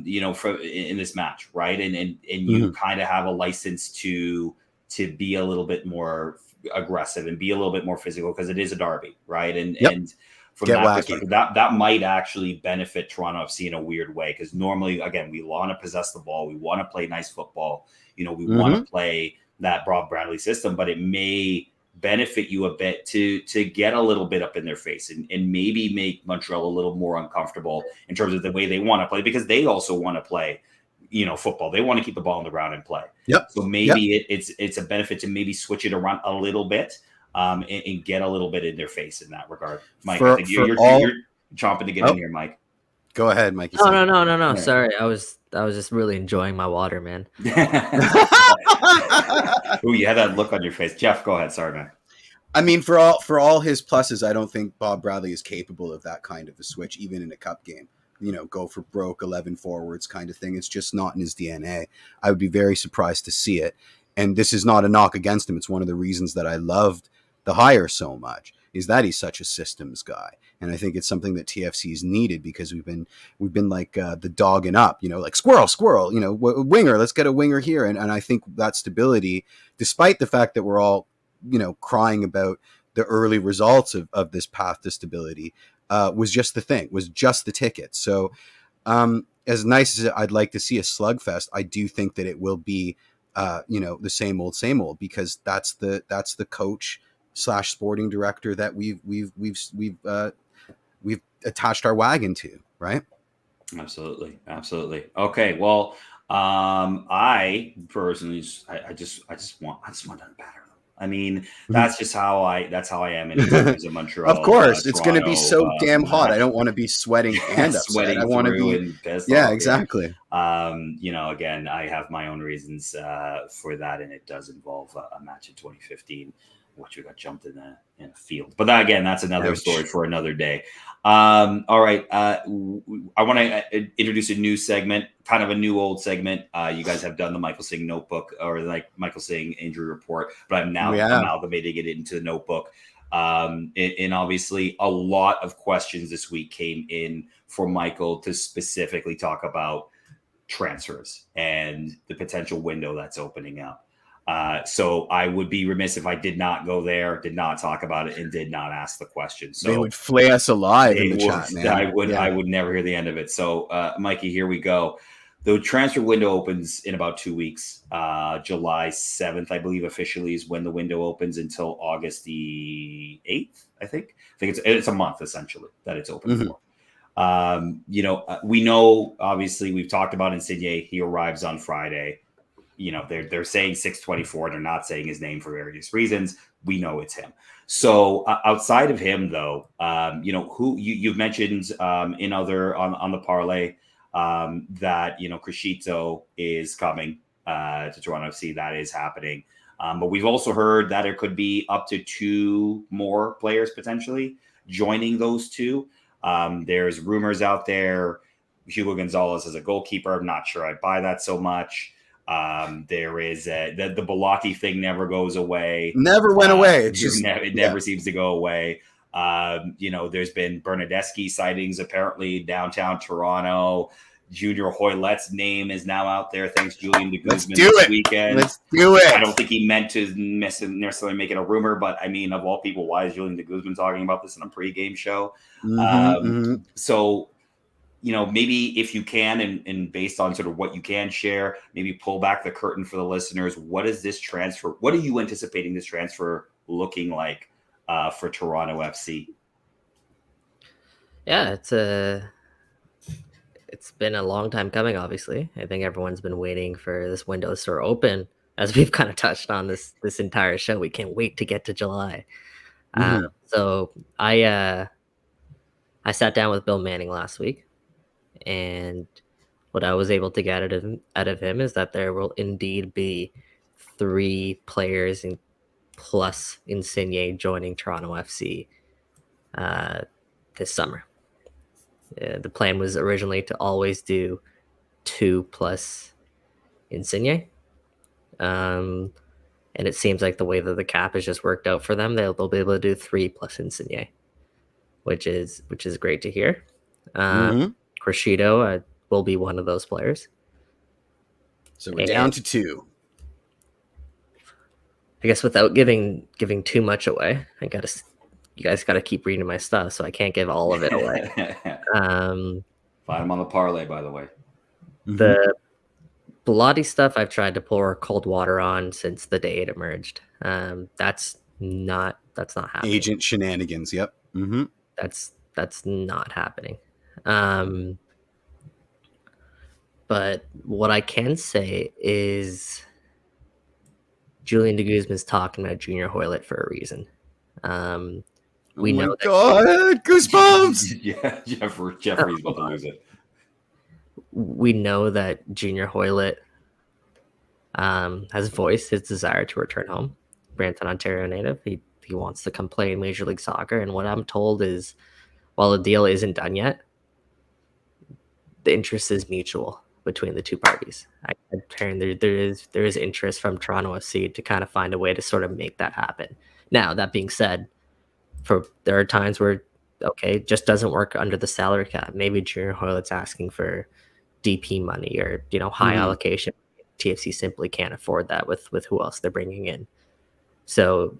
you know, in this match, right? And you kind of have a license to be a little bit more aggressive and be a little bit more physical, because it is a derby, right? And from that perspective, that might actually benefit Toronto FC in a weird way, because normally, again, we want to possess the ball, we want to play nice football, you know, we want to play that Bob Bradley system, but it may benefit you a bit to get a little bit up in their face and maybe make Montreal a little more uncomfortable in terms of the way they want to play, because they also want to play, you know, football. They want to keep the ball on the ground and play. So maybe it's a benefit to maybe switch it around a little bit and get a little bit in their face in that regard. Mike, I think you're chomping to get in here, Mike. Go ahead, Mike. No. Sorry, I was just really enjoying my water, man. Oh, you had that look on your face. Jeff, go ahead. Sorry, man. I mean, for all his pluses, I don't think Bob Bradley is capable of that kind of a switch, even in a cup game. You know, go for broke 11 forwards kind of thing. It's just not in his DNA. I would be very surprised to see it. And this is not a knock against him. It's one of the reasons that I loved the hire so much, is that he's such a systems guy. And I think it's something that TFC's needed, because we've been like the dogging up, you know, like squirrel, you know, winger, let's get a winger here. And I think that stability, despite the fact that we're all, you know, crying about the early results of this path to stability, was just the thing, was just the ticket. So as nice as I'd like to see a slugfest, I do think that it will be, you know, the same old, because that's the coach / sporting director that we've attached our wagon to, right? Absolutely. Okay, well, I personally, I just want them better. I mean, that's just how I am in terms of Montreal. Of course, it's going to Toronto, be so damn hot. I don't want to be sweating and upset. sweating I want to through be, and pissed yeah, off. exactly. You know, again, I have my own reasons for that, and it does involve a match in 2015, which we got jumped in a field. But that, again, that's another story for another day. All right, I want to introduce a new segment, kind of a new old segment. You guys have done the Michael Singh notebook, or like Michael Singh injury report, but I'm now amalgamating it into the notebook. And obviously, a lot of questions this week came in for Michael to specifically talk about transfers and the potential window that's opening up. So I would be remiss if I did not go there, did not talk about it, and did not ask the question. So they would flay us alive in the chat, man. I would never hear the end of it. So, Mikey, here we go. The transfer window opens in about 2 weeks. July 7th, I believe, officially is when the window opens until August the 8th. I think it's a month essentially that it's open for. You know, we know, obviously, we've talked about Insigne. He arrives on Friday. You know, they're saying 624. They're not saying his name for various reasons. We know it's him. So outside of him, though, you know, who you've mentioned in other on the parlay that, you know, Crescito is coming to Toronto FC. That is happening. But we've also heard that there could be up to 2 more players potentially joining those 2. There's rumors out there. Hugo Gonzalez as a goalkeeper. I'm not sure I buy that so much. There is the Bellotti thing never goes away. Never went away. It never seems to go away. You know, there's been Bernadeschi sightings apparently downtown Toronto. Junior Hoilett's name is now out there. Thanks, Julian de Guzman this weekend. Let's do it. I don't think he meant to necessarily make it a rumor, but I mean, of all people, why is Julian de Guzman talking about this in a pregame show? So, you know, maybe if you can, and based on sort of what you can share, maybe pull back the curtain for the listeners. What is this transfer? What are you anticipating this transfer looking like for Toronto FC? Yeah, it's been a long time coming, obviously. I think everyone's been waiting for this window to sort of open, as we've kind of touched on this entire show. We can't wait to get to July. So I sat down with Bill Manning last week, and what I was able to get out of him is that there will indeed be 3 players plus Insigne joining Toronto FC this summer. The plan was originally to always do 2 plus Insigne. And it seems like the way that the cap has just worked out for them, they'll be able to do 3 plus Insigne, which is great to hear. Crescito will be one of those players. So we're down to 2. I guess without giving too much away, you guys got to keep reading my stuff, so I can't give all of it away. Find them on the parlay, by the way. The Bellotti stuff I've tried to pour cold water on since the day it emerged. That's not happening. Agent shenanigans. Yep. That's not happening. But what I can say is Julian de Guzman's talking about Junior Hoilett for a reason. We know that. God, goosebumps! Yeah, Jeffrey's about to lose it. We know that Junior Hoilett has voiced his desire to return home. Brampton, Ontario native. He wants to come play in Major League Soccer. And what I'm told is, while the deal isn't done yet, the interest is mutual between the 2 parties. There is interest from Toronto FC to kind of find a way to sort of make that happen. Now, that being said, there are times where, okay, it just doesn't work under the salary cap. Maybe Junior Hoilett's asking for DP money or, you know, high allocation. TFC simply can't afford that with who else they're bringing in. So,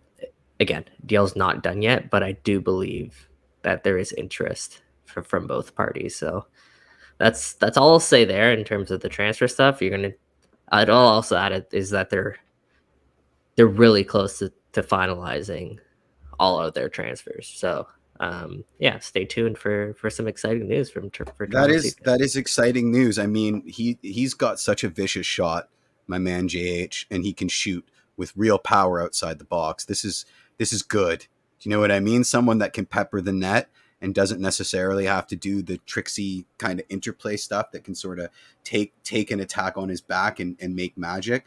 again, deal's not done yet, but I do believe that there is interest from both parties. So that's all I'll say there in terms of the transfer stuff. I'd also add it is that they're really close to finalizing all of their transfers. So yeah, stay tuned for some exciting news for that is exciting news. I mean, he's got such a vicious shot, my man JH, and he can shoot with real power outside the box. This is good. Do you know what I mean? Someone that can pepper the net and doesn't necessarily have to do the tricksy kind of interplay stuff that can sort of take an attack on his back and make magic.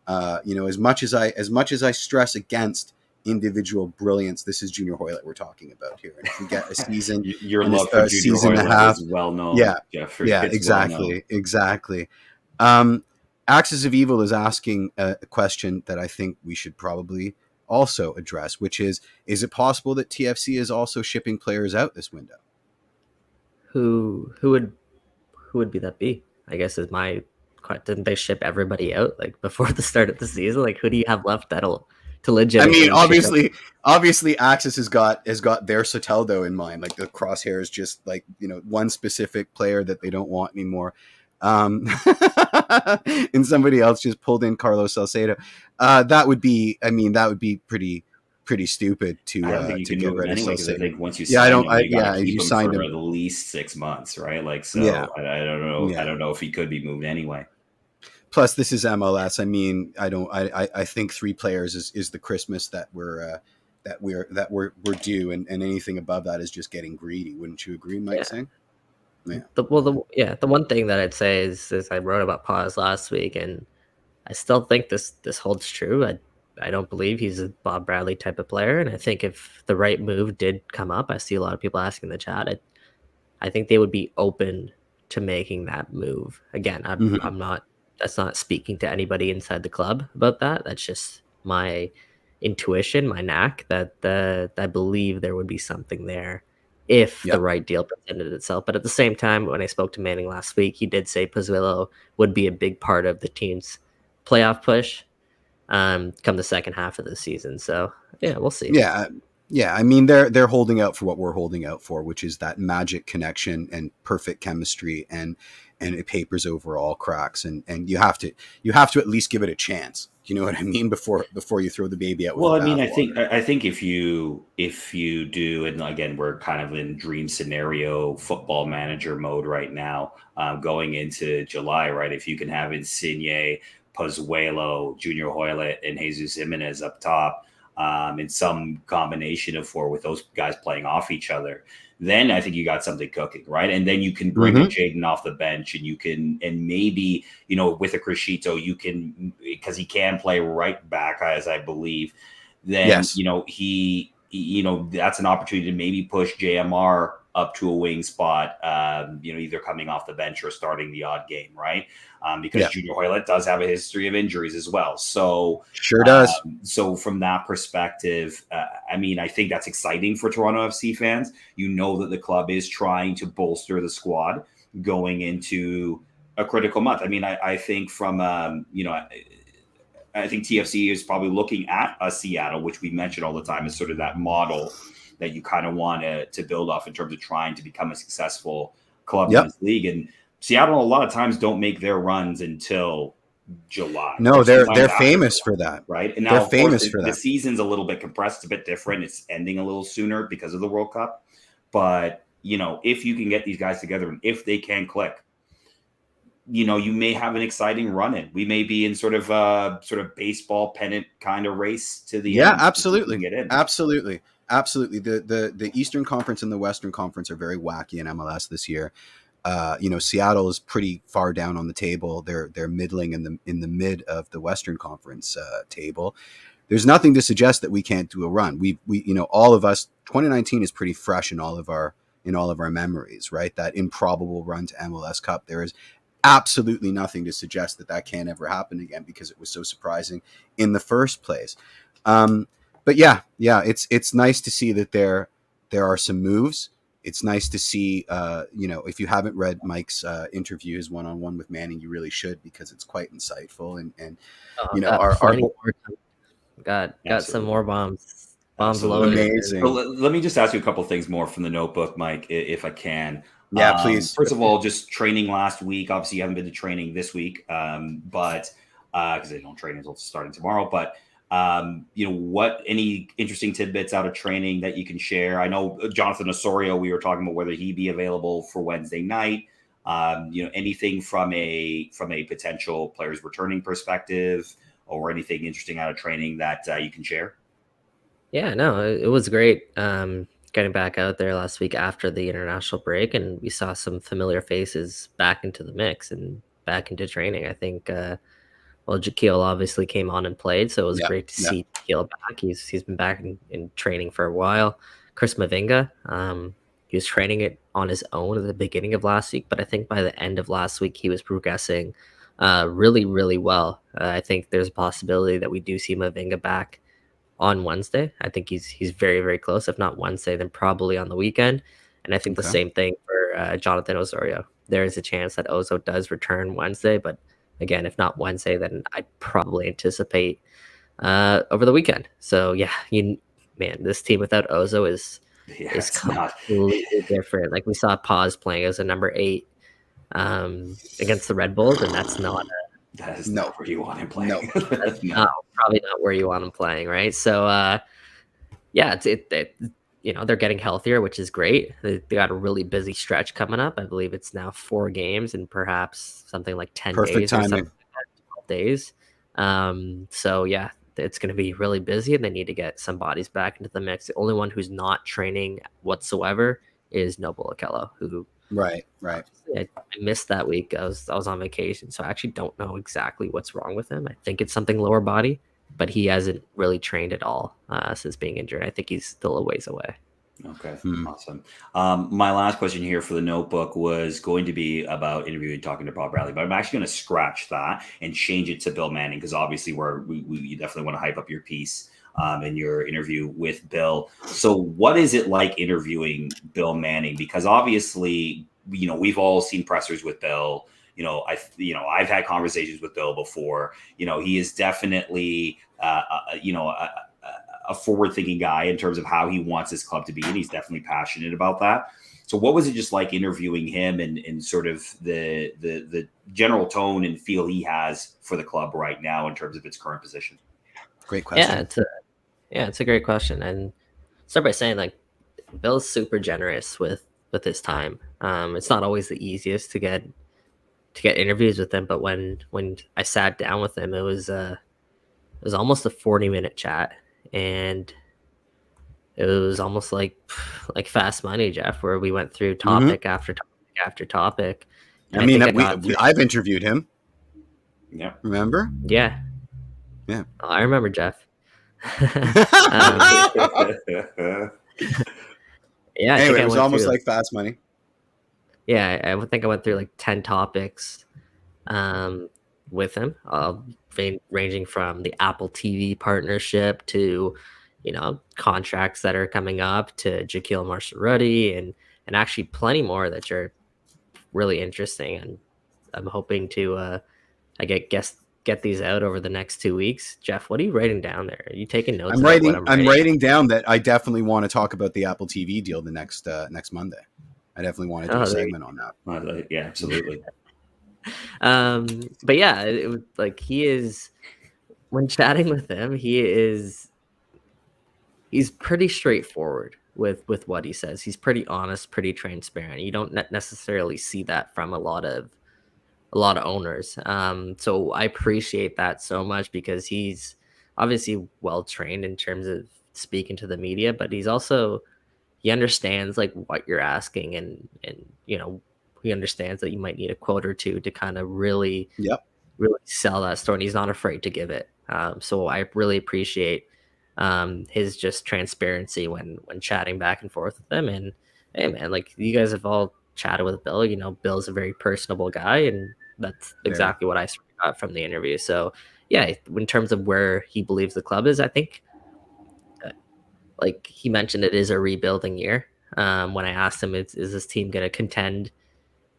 As much as I stress against individual brilliance, this is Junior Hoilett we're talking about here. And if we get a season, your love for Junior season Hoilett and a half, is well known. Yeah, Jeffrey. yeah, It's exactly, well exactly. Axis of Evil is asking a question that I think we should probably also address, which is it possible that TFC is also shipping players out this window? Who would be that be? I guess is my. Didn't they ship everybody out like before the start of the season? Like, who do you have left to legitimately? I mean, obviously, Axis has got their Soteldo in mind. Like the crosshairs, just like one specific player that they don't want anymore. And somebody else just pulled in Carlos Salcedo. That would be pretty stupid to get rid of Salcedo. I think once you sign him, you signed him for at least 6 months, right? Like, so yeah. I don't know. Yeah. I don't know if he could be moved anyway. Plus, this is MLS. I mean, I think 3 players is the Christmas that we're due, and anything above that is just getting greedy. Wouldn't you agree, Mike Singh? Yeah. The one thing that I'd say is I wrote about Paz last week, and I still think this holds true. I don't believe he's a Bob Bradley type of player, and I think if the right move did come up, I see a lot of people asking in the chat. I think they would be open to making that move. Again, I'm not. That's not speaking to anybody inside the club about that. That's just my intuition, my knack, that I believe there would be something there if the right deal presented itself. But at the same time, when I spoke to Manning last week, he did say Pozuelo would be a big part of the team's playoff push come the second half of the season. So yeah, we'll see. Yeah. I mean, they're holding out for what we're holding out for, which is that magic connection and perfect chemistry, and it papers over all cracks, and you have to at least give it a chance. You know what I mean? Before you throw the baby out. Well, I mean, I think if you do, and again, we're kind of in dream scenario football manager mode right now, going into July, right? If you can have Insigne, Pozuelo, Junior Hoilett, and Jesus Jimenez up top, in some combination of 4 with those guys playing off each other, then I think you got something cooking, right? And then you can bring Jaden off the bench, and you can, and maybe, with a Crescito, you can, because he can play right back, as I believe, then, he that's an opportunity to maybe push JMR up to a wing spot, either coming off the bench or starting the odd game, right? Because Junior Hoilett does have a history of injuries as well. So sure does. So from that perspective, I think that's exciting for Toronto FC fans. That the club is trying to bolster the squad going into a critical month. I think from, I think TFC is probably looking at a Seattle, which we mention all the time, as sort of that model that you kind of want to build off in terms of trying to become a successful club in this league. And Seattle a lot of times don't make their runs until July. No, they're famous for that, right? And now they're famous for that. The season's a little bit compressed, a bit different. It's ending a little sooner because of the World Cup. But if you can get these guys together and if they can click, you may have an exciting run in. We may be in sort of baseball pennant kind of race to the end. Absolutely. Get in. Absolutely. The Eastern Conference and the Western Conference are very wacky in MLS this year. Seattle is pretty far down on the table. They're middling in the mid of the Western Conference table. There's nothing to suggest that we can't do a run. We all of us, 2019 is pretty fresh in all of our memories, right? That improbable run to MLS Cup. There is absolutely nothing to suggest that can't ever happen again because it was so surprising in the first place. But it's nice to see that there are some moves. It's nice to see, if you haven't read Mike's interview, his one-on-one with Manning, you really should, because it's quite insightful. Got some more bombs loaded. Amazing. Well, let me just ask you a couple things more from the notebook, Mike, if I can. Yeah, please. First of all, just training last week. Obviously, you haven't been to training this week, but because they don't train until starting tomorrow. But any interesting tidbits out of training that you can share? I know Jonathan Osorio, we were talking about whether he'd be available for Wednesday night. Anything from a potential players returning perspective, or anything interesting out of training that you can share? Yeah, no, it was great. Getting back out there last week after the international break, and we saw some familiar faces back into the mix and back into training. I think, well, Jaquil obviously came on and played, so it was Yeah, great to yeah. see Jaquil back. He's been back in training for a while. Chris Mavinga, he was training it on his own at the beginning of last week, but I think by the end of last week he was progressing really, really well. I think there's a possibility that we do see Mavinga back on Wednesday. I think he's very, very close. If not Wednesday, then probably on the weekend. And I think the Okay. same thing for Jonathan Osorio. There is a chance that Ozo does return Wednesday, but again, if not Wednesday, then I'd probably anticipate over the weekend. So yeah, man, this team without Ozo is It's not. completely different. Like we saw Paz playing as a number 8 against the Red Bulls, and that's not That is No. not where you want him playing. that's No. probably not where you want him playing, right? So yeah, they're getting healthier, which is great. They got a really busy stretch coming up. I believe it's now 4 games and perhaps something like 10 Perfect days or timing. something like that, 12 days. So yeah, it's going to be really busy, and they need to get some bodies back into the mix. The only one who's not training whatsoever is Noble Okello, who Right. I missed that week. I was on vacation, so I actually don't know exactly what's wrong with him. I think it's something lower body, but he hasn't really trained at all since being injured. I think he's still a ways away. Okay, awesome. My last question here for the notebook was going to be about interviewing, talking to Bob Bradley, but I'm actually going to scratch that and change it to Bill Manning, because obviously we definitely want to hype up your piece in your interview with Bill. So what is it like interviewing Bill Manning? Because obviously, we've all seen pressers with Bill. I've had conversations with Bill before. He is definitely, a forward-thinking guy in terms of how he wants his club to be, and he's definitely passionate about that. So what was it just like interviewing him and sort of the general tone and feel he has for the club right now in terms of its current position? Great question. It's a great question. And start by saying, like, Bill's super generous with his time. It's not always the easiest to get interviews with him, but when I sat down with him, it was almost a 40-minute chat, and it was almost like fast money, Jeff, where we went through topic after topic after topic. And I mean, think I've interviewed him. Yeah. Remember? Yeah. Yeah. Oh, I remember Jeff. Yeah. Anyway, it was almost like fast money. Yeah, I think I went through like 10 topics with him, ranging from the Apple TV partnership to, contracts that are coming up, to Jaquil Marcerutti, and actually plenty more that are really interesting. And I'm hoping to get these out over the next 2 weeks. Jeff, what are you writing down there? Are you taking notes? I'm writing down that I definitely want to talk about the Apple TV deal the next Monday. I definitely want to do a segment on that. Yeah, absolutely. But yeah, it was like, when chatting with him, he's pretty straightforward with what he says. He's pretty honest, pretty transparent. You don't necessarily see that from a lot of owners. So I appreciate that so much, because he's obviously well trained in terms of speaking to the media, but he understands like what you're asking, and he understands that you might need a quote or two to kind of really sell that story, and he's not afraid to give it. So I really appreciate his just transparency when chatting back and forth with them. And hey, man, like, you guys have all chatted with Bill. Bill's a very personable guy, and that's exactly what I got from the interview. So yeah, in terms of where he believes the club is, I think, like he mentioned, it is a rebuilding year. When I asked him, is this team going to contend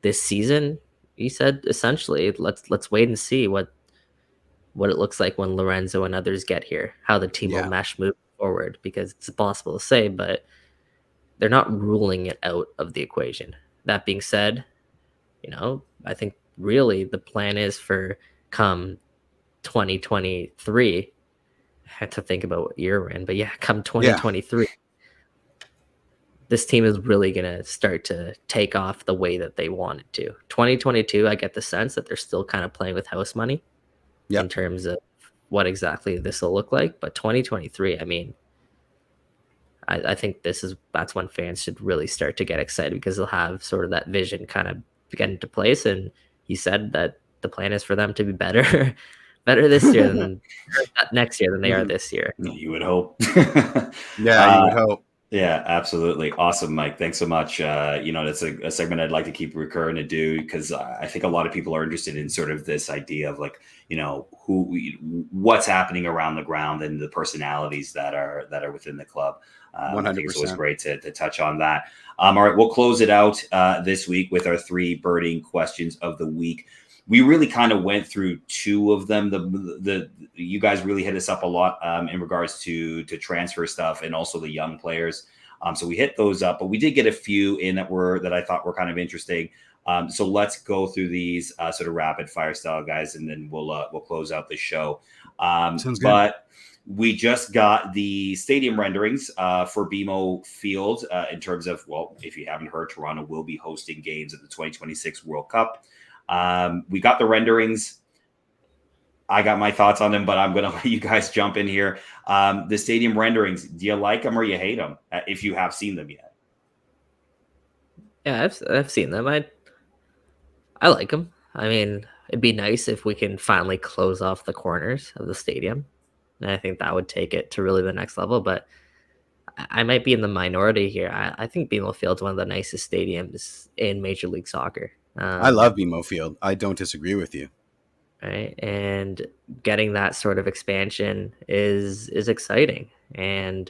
this season? He said, essentially, let's wait and see what it looks like when Lorenzo and others get here, how the team will mesh moving forward, because it's impossible to say, but they're not ruling it out of the equation. That being said, I think really the plan is for come 2023, I had to think about what year we're in, but yeah, come 2023, this team is really going to start to take off the way that they want it to. 2022, I get the sense that they're still kind of playing with house money in terms of what exactly this will look like. But 2023, I mean, I think that's when fans should really start to get excited, because they'll have sort of that vision kind of get into place. And he said that the plan is for them to be better, better this year than next year than they are this year. You would hope. Yeah, you would hope. Yeah, absolutely. Awesome, Mike. Thanks so much. That's a segment I'd like to keep recurring to do, because I think a lot of people are interested in sort of this idea of like, what's happening around the ground and the personalities that are within the club. I think it's always 100%. great to touch on that. All right, we'll close it out this week with our 3 burning questions of the week. We really kind of went through 2 of them. The you guys really hit us up a lot in regards to transfer stuff and also the young players. So we hit those up, but we did get a few in that I thought were kind of interesting. So let's go through these sort of rapid fire style, guys, and then we'll close out the show. Sounds good. But we just got the stadium renderings for BMO Field in terms of, well, if you haven't heard, Toronto will be hosting games at the 2026 World Cup. We got the renderings. I got my thoughts on them, but I'm going to let you guys jump in here. The stadium renderings, do you like them or you hate them, if you have seen them yet? Yeah, I've seen them. I like them. I mean, it'd be nice if we can finally close off the corners of the stadium, and I think that would take it to really the next level. But I might be in the minority here. I think BMO Field's one of the nicest stadiums in Major League Soccer. I love BMO Field. I don't disagree with you. Right, and getting that sort of expansion is exciting, and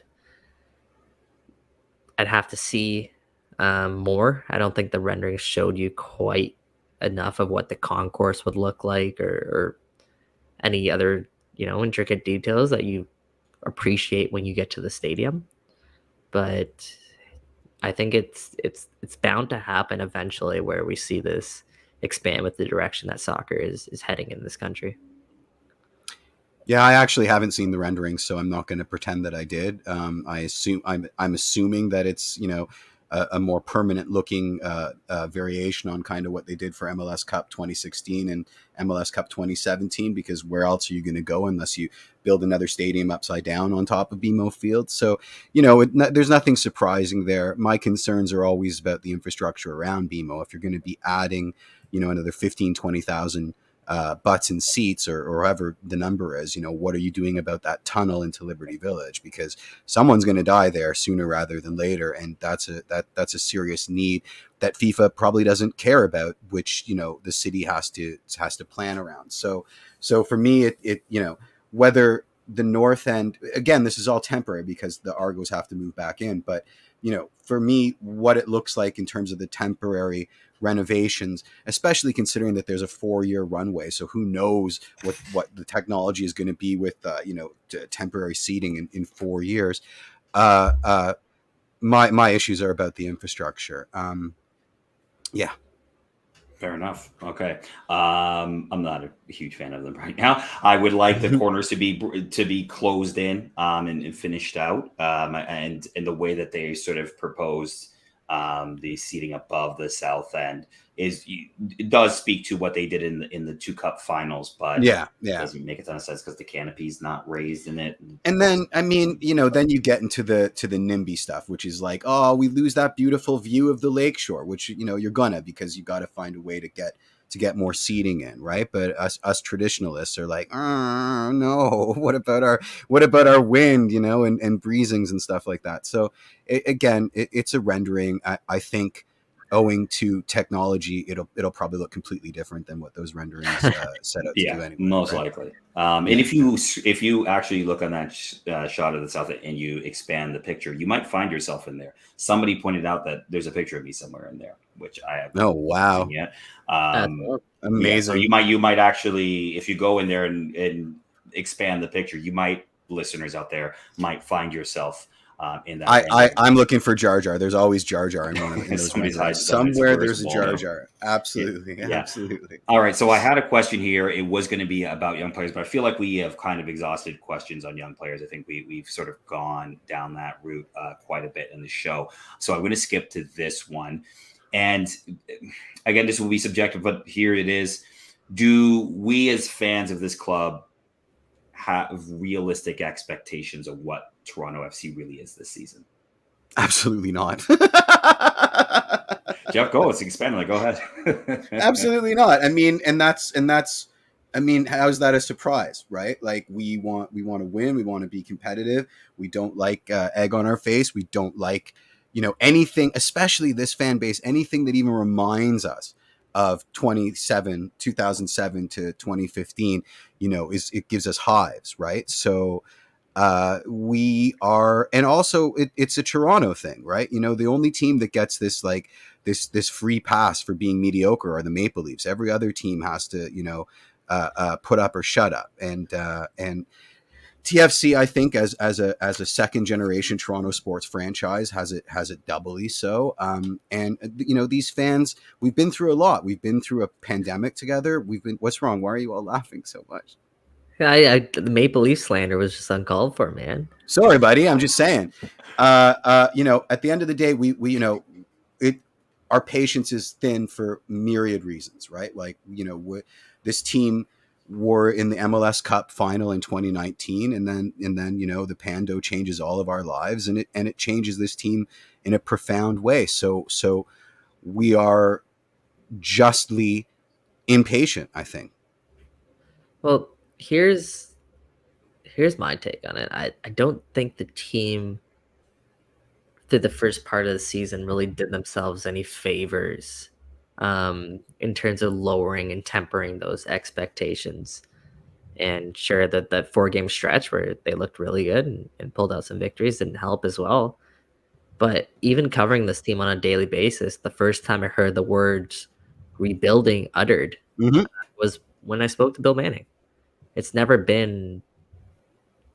I'd have to see more. I don't think the renderings showed you quite enough of what the concourse would look like, or any other intricate details that you appreciate when you get to the stadium. But I think it's bound to happen eventually, where we see this expand with the direction that soccer is heading in this country. Yeah, I actually haven't seen the renderings, so I'm not going to pretend that I did. I'm assuming that it's a more permanent looking variation on kind of what they did for MLS Cup 2016 and MLS Cup 2017, because where else are you going to go unless you build another stadium upside down on top of BMO Field? So, there's nothing surprising there. My concerns are always about the infrastructure around BMO. If you're going to be adding, another 15, 20,000 butts and seats, or however the number is, what are you doing about that tunnel into Liberty Village? Because someone's going to die there sooner rather than later, and that's a serious need that FIFA probably doesn't care about, which the city has to plan around. So for me, it whether the north end, again, this is all temporary because the Argos have to move back in, but for me, what it looks like in terms of the temporary renovations, especially considering that there's a 4-year runway. So who knows what the technology is going to be with, temporary seating in 4 years. My issues are about the infrastructure. Yeah. Fair enough. Okay. I'm not a huge fan of them right now. I would like the corners to be closed in and finished out. And the way that they sort of proposed the seating above the south end it does speak to what they did in the 2 cup finals, but it doesn't make a ton of sense because the canopy's not raised in it. And then, I mean, then you get into the NIMBY stuff, which is like, oh, we lose that beautiful view of the lakeshore, which, you're gonna, because you got to find a way to get more seating in, right? But us traditionalists are like, oh, no, what about our wind, and breezings and stuff like that. So it's a rendering. I think, owing to technology, it'll probably look completely different than what those renderings set out to do anyway. Most likely. And if you actually look on that shot of the south and you expand the picture, you might find yourself in there. Somebody pointed out that there's a picture of me somewhere in there, which I have not seen yet. Amazing. So you might actually, if you go in there and expand the picture, listeners out there might find yourself in that. I'm looking for Jar Jar. There's always Jar Jar in one of those. Somewhere there's a Jar Jar. Absolutely. Absolutely. All right. So I had a question here. It was going to be about young players, but I feel like we have kind of exhausted questions on young players. I think we've sort of gone down that route quite a bit in the show. So I'm going to skip to this one. And again, this will be subjective, but here it is. Do we as fans of this club have realistic expectations of what Toronto FC really is this season? Absolutely not. Jeff, go. Let's expand. Like, go ahead. Absolutely not. I mean, and that's I mean, how is that a surprise, right? Like we want to win, we want to be competitive. We don't like egg on our face. We don't like, anything, especially this fan base, anything that even reminds us of 2007 to 2015, it gives us hives, right? So we are, and also it's a Toronto thing, right? The only team that gets this like this free pass for being mediocre are the Maple Leafs. Every other team has to put up or shut up, and TFC, I think, as a second generation Toronto sports franchise, has it doubly so. And these fans, we've been through a lot. We've been through a pandemic together. What's wrong? Why are you all laughing so much? The Maple Leaf slander was just uncalled for, man. Sorry, buddy. I'm just saying. At the end of the day, our patience is thin for myriad reasons, right? Like, this team were in the MLS Cup final in 2019, and then the Pando changes all of our lives, and it changes this team in a profound way. So we are justly impatient, I think. Well, here's my take on it. I don't think the team through the first part of the season really did themselves any favors in terms of lowering and tempering those expectations. And sure, that 4-game stretch where they looked really good and pulled out some victories didn't help as well. But even covering this team on a daily basis, the first time I heard the words rebuilding uttered was when I spoke to Bill Manning. It's never been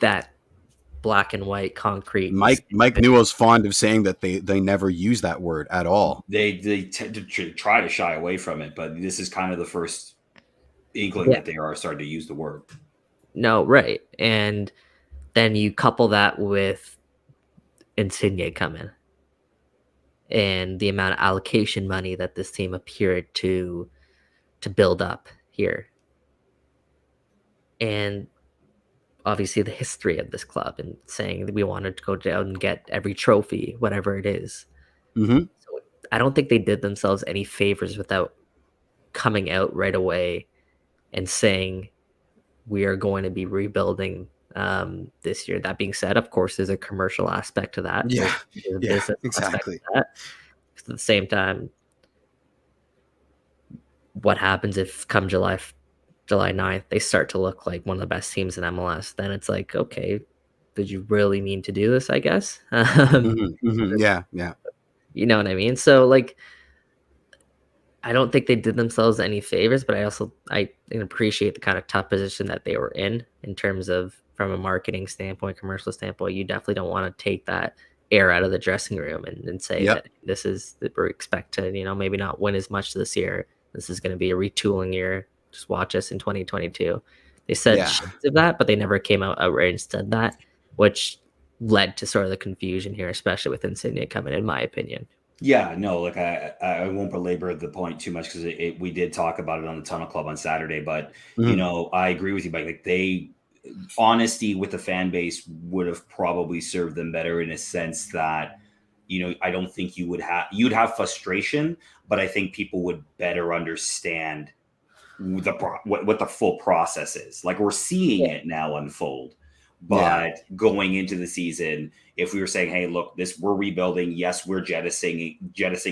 that black and white concrete. Mike Newell's fond of saying that they never use that word at all. They tend to try to shy away from it, but this is kind of the first inkling that they are starting to use the word. No, right. And then you couple that with Insigne coming and the amount of allocation money that this team appeared to build up here. And obviously the history of this club and saying that we wanted to go down and get every trophy, whatever it is. Mm-hmm. So I don't think they did themselves any favors without coming out right away and saying we are going to be rebuilding this year. That being said, of course, there's a commercial aspect to that. Yeah, there's a business exactly. aspect to that. At the same time, what happens if come July 9th, they start to look like one of the best teams in MLS? Then it's like, okay, did you really mean to do this, I guess? Yeah. You know what I mean? So, like, I don't think they did themselves any favors, but I appreciate the kind of tough position that they were in terms of from a marketing standpoint, commercial standpoint. You definitely don't want to take that air out of the dressing room and say that this is that we expect to, maybe not win as much this year. This is going to be a retooling year. Just watch us in 2022. They said shades of that, but they never came out outright and said that, which led to sort of the confusion here, especially with Insigne coming, in my opinion. Yeah, no, like I won't belabor the point too much because we did talk about it on the Tunnel Club on Saturday, but I agree with you, Mike. Like honesty with the fan base would have probably served them better in a sense that, I don't think you'd have frustration, but I think people would better understand what the full process is. Like we're seeing it now unfold. But going into the season, if we were saying, hey, look, we're rebuilding. Yes, we're jettisoning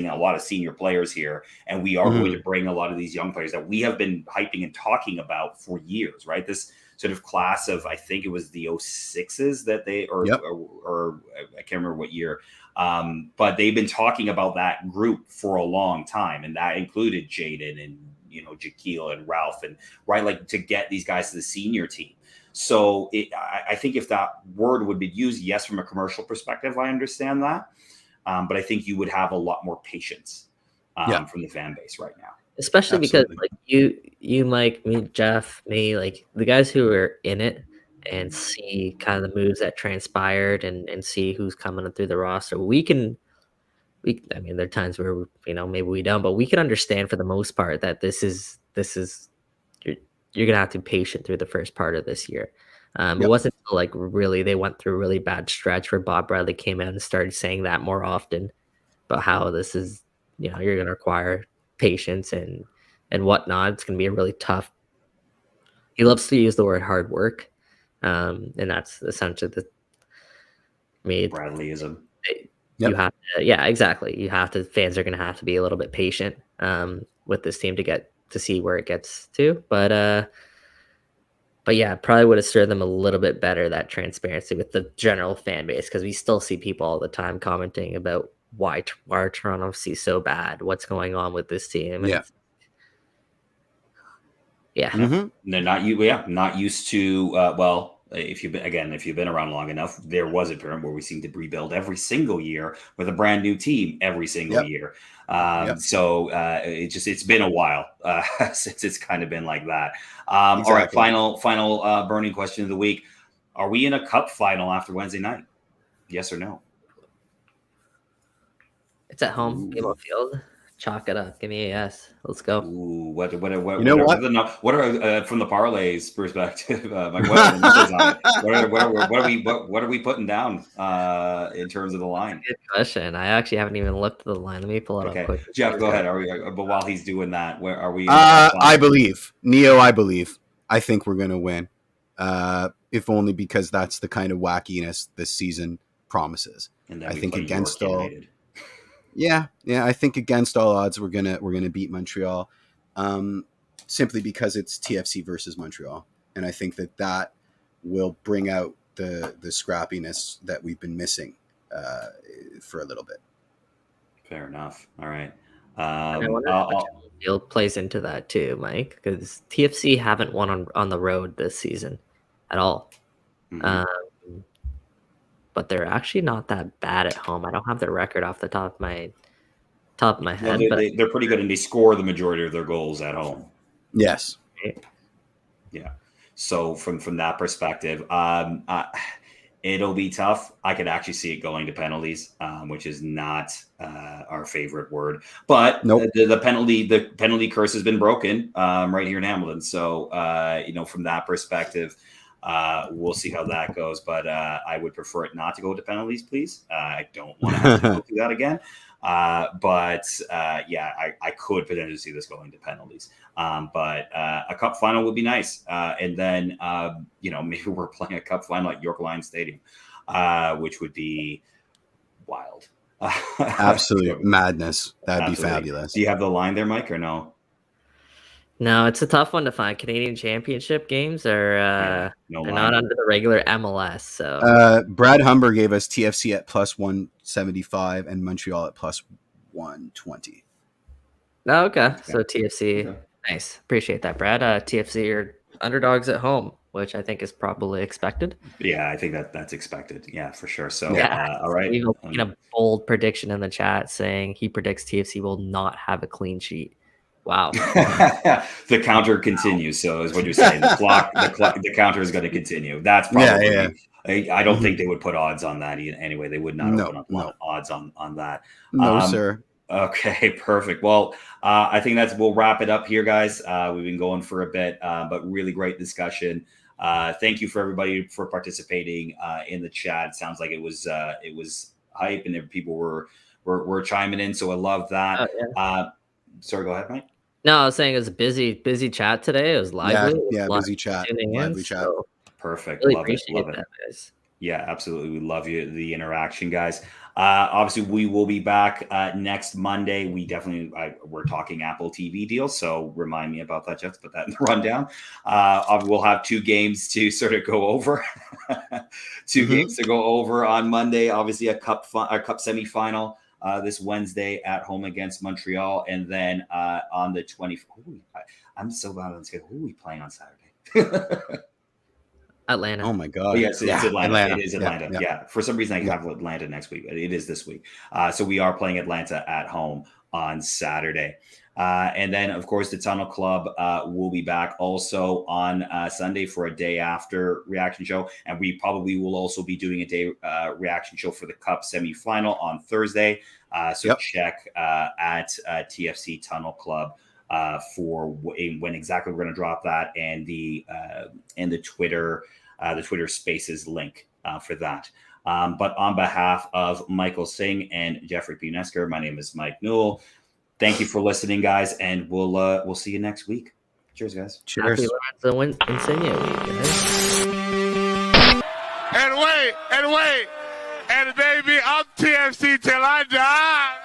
a lot of senior players here. And we are going to bring a lot of these young players that we have been hyping and talking about for years, right? This sort of class of, I think it was the 06s that or I can't remember what year. But they've been talking about that group for a long time. And that included Jaden and, Jaquil and Ralph and like to get these guys to the senior team. So I think if that word would be used, yes, from a commercial perspective, I understand that. But I think you would have a lot more patience from the fan base right now. Especially because like you, Mike, me, Jeff, me, like the guys who are in it and see kind of the moves that transpired and see who's coming through the roster. I mean, there are times where, maybe we don't, but we can understand for the most part that this is you're going to have to be patient through the first part of this year. It wasn't until, like, really they went through a really bad stretch where Bob Bradley came out and started saying that more often about how this is, you're going to require patience and whatnot. It's going to be a really tough. He loves to use the word hard work, and that's essentially the made. Bradleyism. You have to, yeah, exactly. You have to. Fans are going to have to be a little bit patient with this team to get to see where it gets to, But yeah, probably would have served them a little bit better, that transparency with the general fan base, because we still see people all the time commenting about why are Toronto FC so bad? What's going on with this team? And They're not used to. If you've been around long enough, there was a period where we seemed to rebuild every single year with a brand new team every single year. So it's been a while since it's kind of been like that. All right, final burning question of the week: are we in a cup final after Wednesday night? Yes or no? It's at home, BMO Field. Chalk it up. Give me a yes. Let's go. Ooh, what what are from the parlays perspective? Like what are the numbers on it? What are we putting down in terms of the line? Good question. I actually haven't even looked at the line. Let me pull it up quick. Jeff, go ahead. But while he's doing that, where are we? I believe Neo. I think we're gonna win. If only because that's the kind of wackiness this season promises. And I think against all. Yeah, I think against all odds we're gonna beat Montreal, simply because it's TFC versus Montreal, and I think that will bring out the scrappiness that we've been missing for a little bit. Fair enough. All right. I wonder if field plays into that too, Mike, because TFC haven't won on the road this season at all. Mm-hmm. But they're actually not that bad at home. I don't have the record off the top of my head. Well, they're pretty good, and they score the majority of their goals at home. Yes. Yeah. So from that perspective, it'll be tough. I could actually see it going to penalties, which is not our favorite word. But the penalty curse has been broken right here in Hamilton. So from that perspective. We'll see how that goes, but I would prefer it not to go to penalties, please. I don't want to have to go through that again. But I could potentially see this going to penalties. But a cup final would be nice. And then, maybe we're playing a cup final at York Lions Stadium, which would be wild. Absolute madness. That'd be fabulous. Do you have the line there, Mike, or no? No, it's a tough one to find. Canadian Championship games are not under the regular MLS. So Brad Humber gave us TFC at plus 175 and Montreal at plus 120. Oh, okay. So TFC, nice. Appreciate that, Brad. TFC are underdogs at home, which I think is probably expected. Yeah, I think that's expected. Yeah, for sure. So, all right. A bold prediction in the chat saying he predicts TFC will not have a clean sheet. Wow. The counter continues. So is what you're saying. The counter is going to continue. That's probably, I don't think they would put odds on that anyway. They would not open up odds on that. No, sir. Okay, perfect. Well, I think we'll wrap it up here, guys. We've been going for a bit, but really great discussion. Thank you for everybody for participating in the chat. It sounds like it was hype and people were chiming in. So I love that. Sorry, go ahead, Mike. No, I was saying it was a busy chat today. It was lively. Yeah, busy chat. Lively chat. So perfect. Really love appreciate it. That, guys. Yeah, absolutely. We love the interaction, guys. Obviously, we will be back next Monday. We're talking Apple TV deals, so remind me about that, Jeff. Put that in the rundown. We'll have 2 games to sort of go over. 2 games to go over on Monday. Obviously, a cup semifinal. This Wednesday at home against Montreal, and then on the 24th. I'm so bad on schedule. Who are we playing on Saturday? Atlanta. Oh my God! Oh, yes, it's Atlanta. It is Atlanta. Yeah. For some reason, I have Atlanta next week. It is this week. So we are playing Atlanta at home on Saturday. And then, of course, the Tunnel Club will be back also on Sunday for a day after reaction show. And we probably will also be doing a day reaction show for the Cup semifinal on Thursday. Check at TFC Tunnel Club for when exactly we're going to drop that, and the Twitter the Twitter Spaces link for that. But on behalf of Michael Singh and Jeffrey P. Nesker, my name is Mike Newell. Thank you for listening, guys, and we'll see you next week. Cheers, guys. Cheers. Happy Lorenzo Insigne week, guys. And wait, and baby, I'm TFC till I die.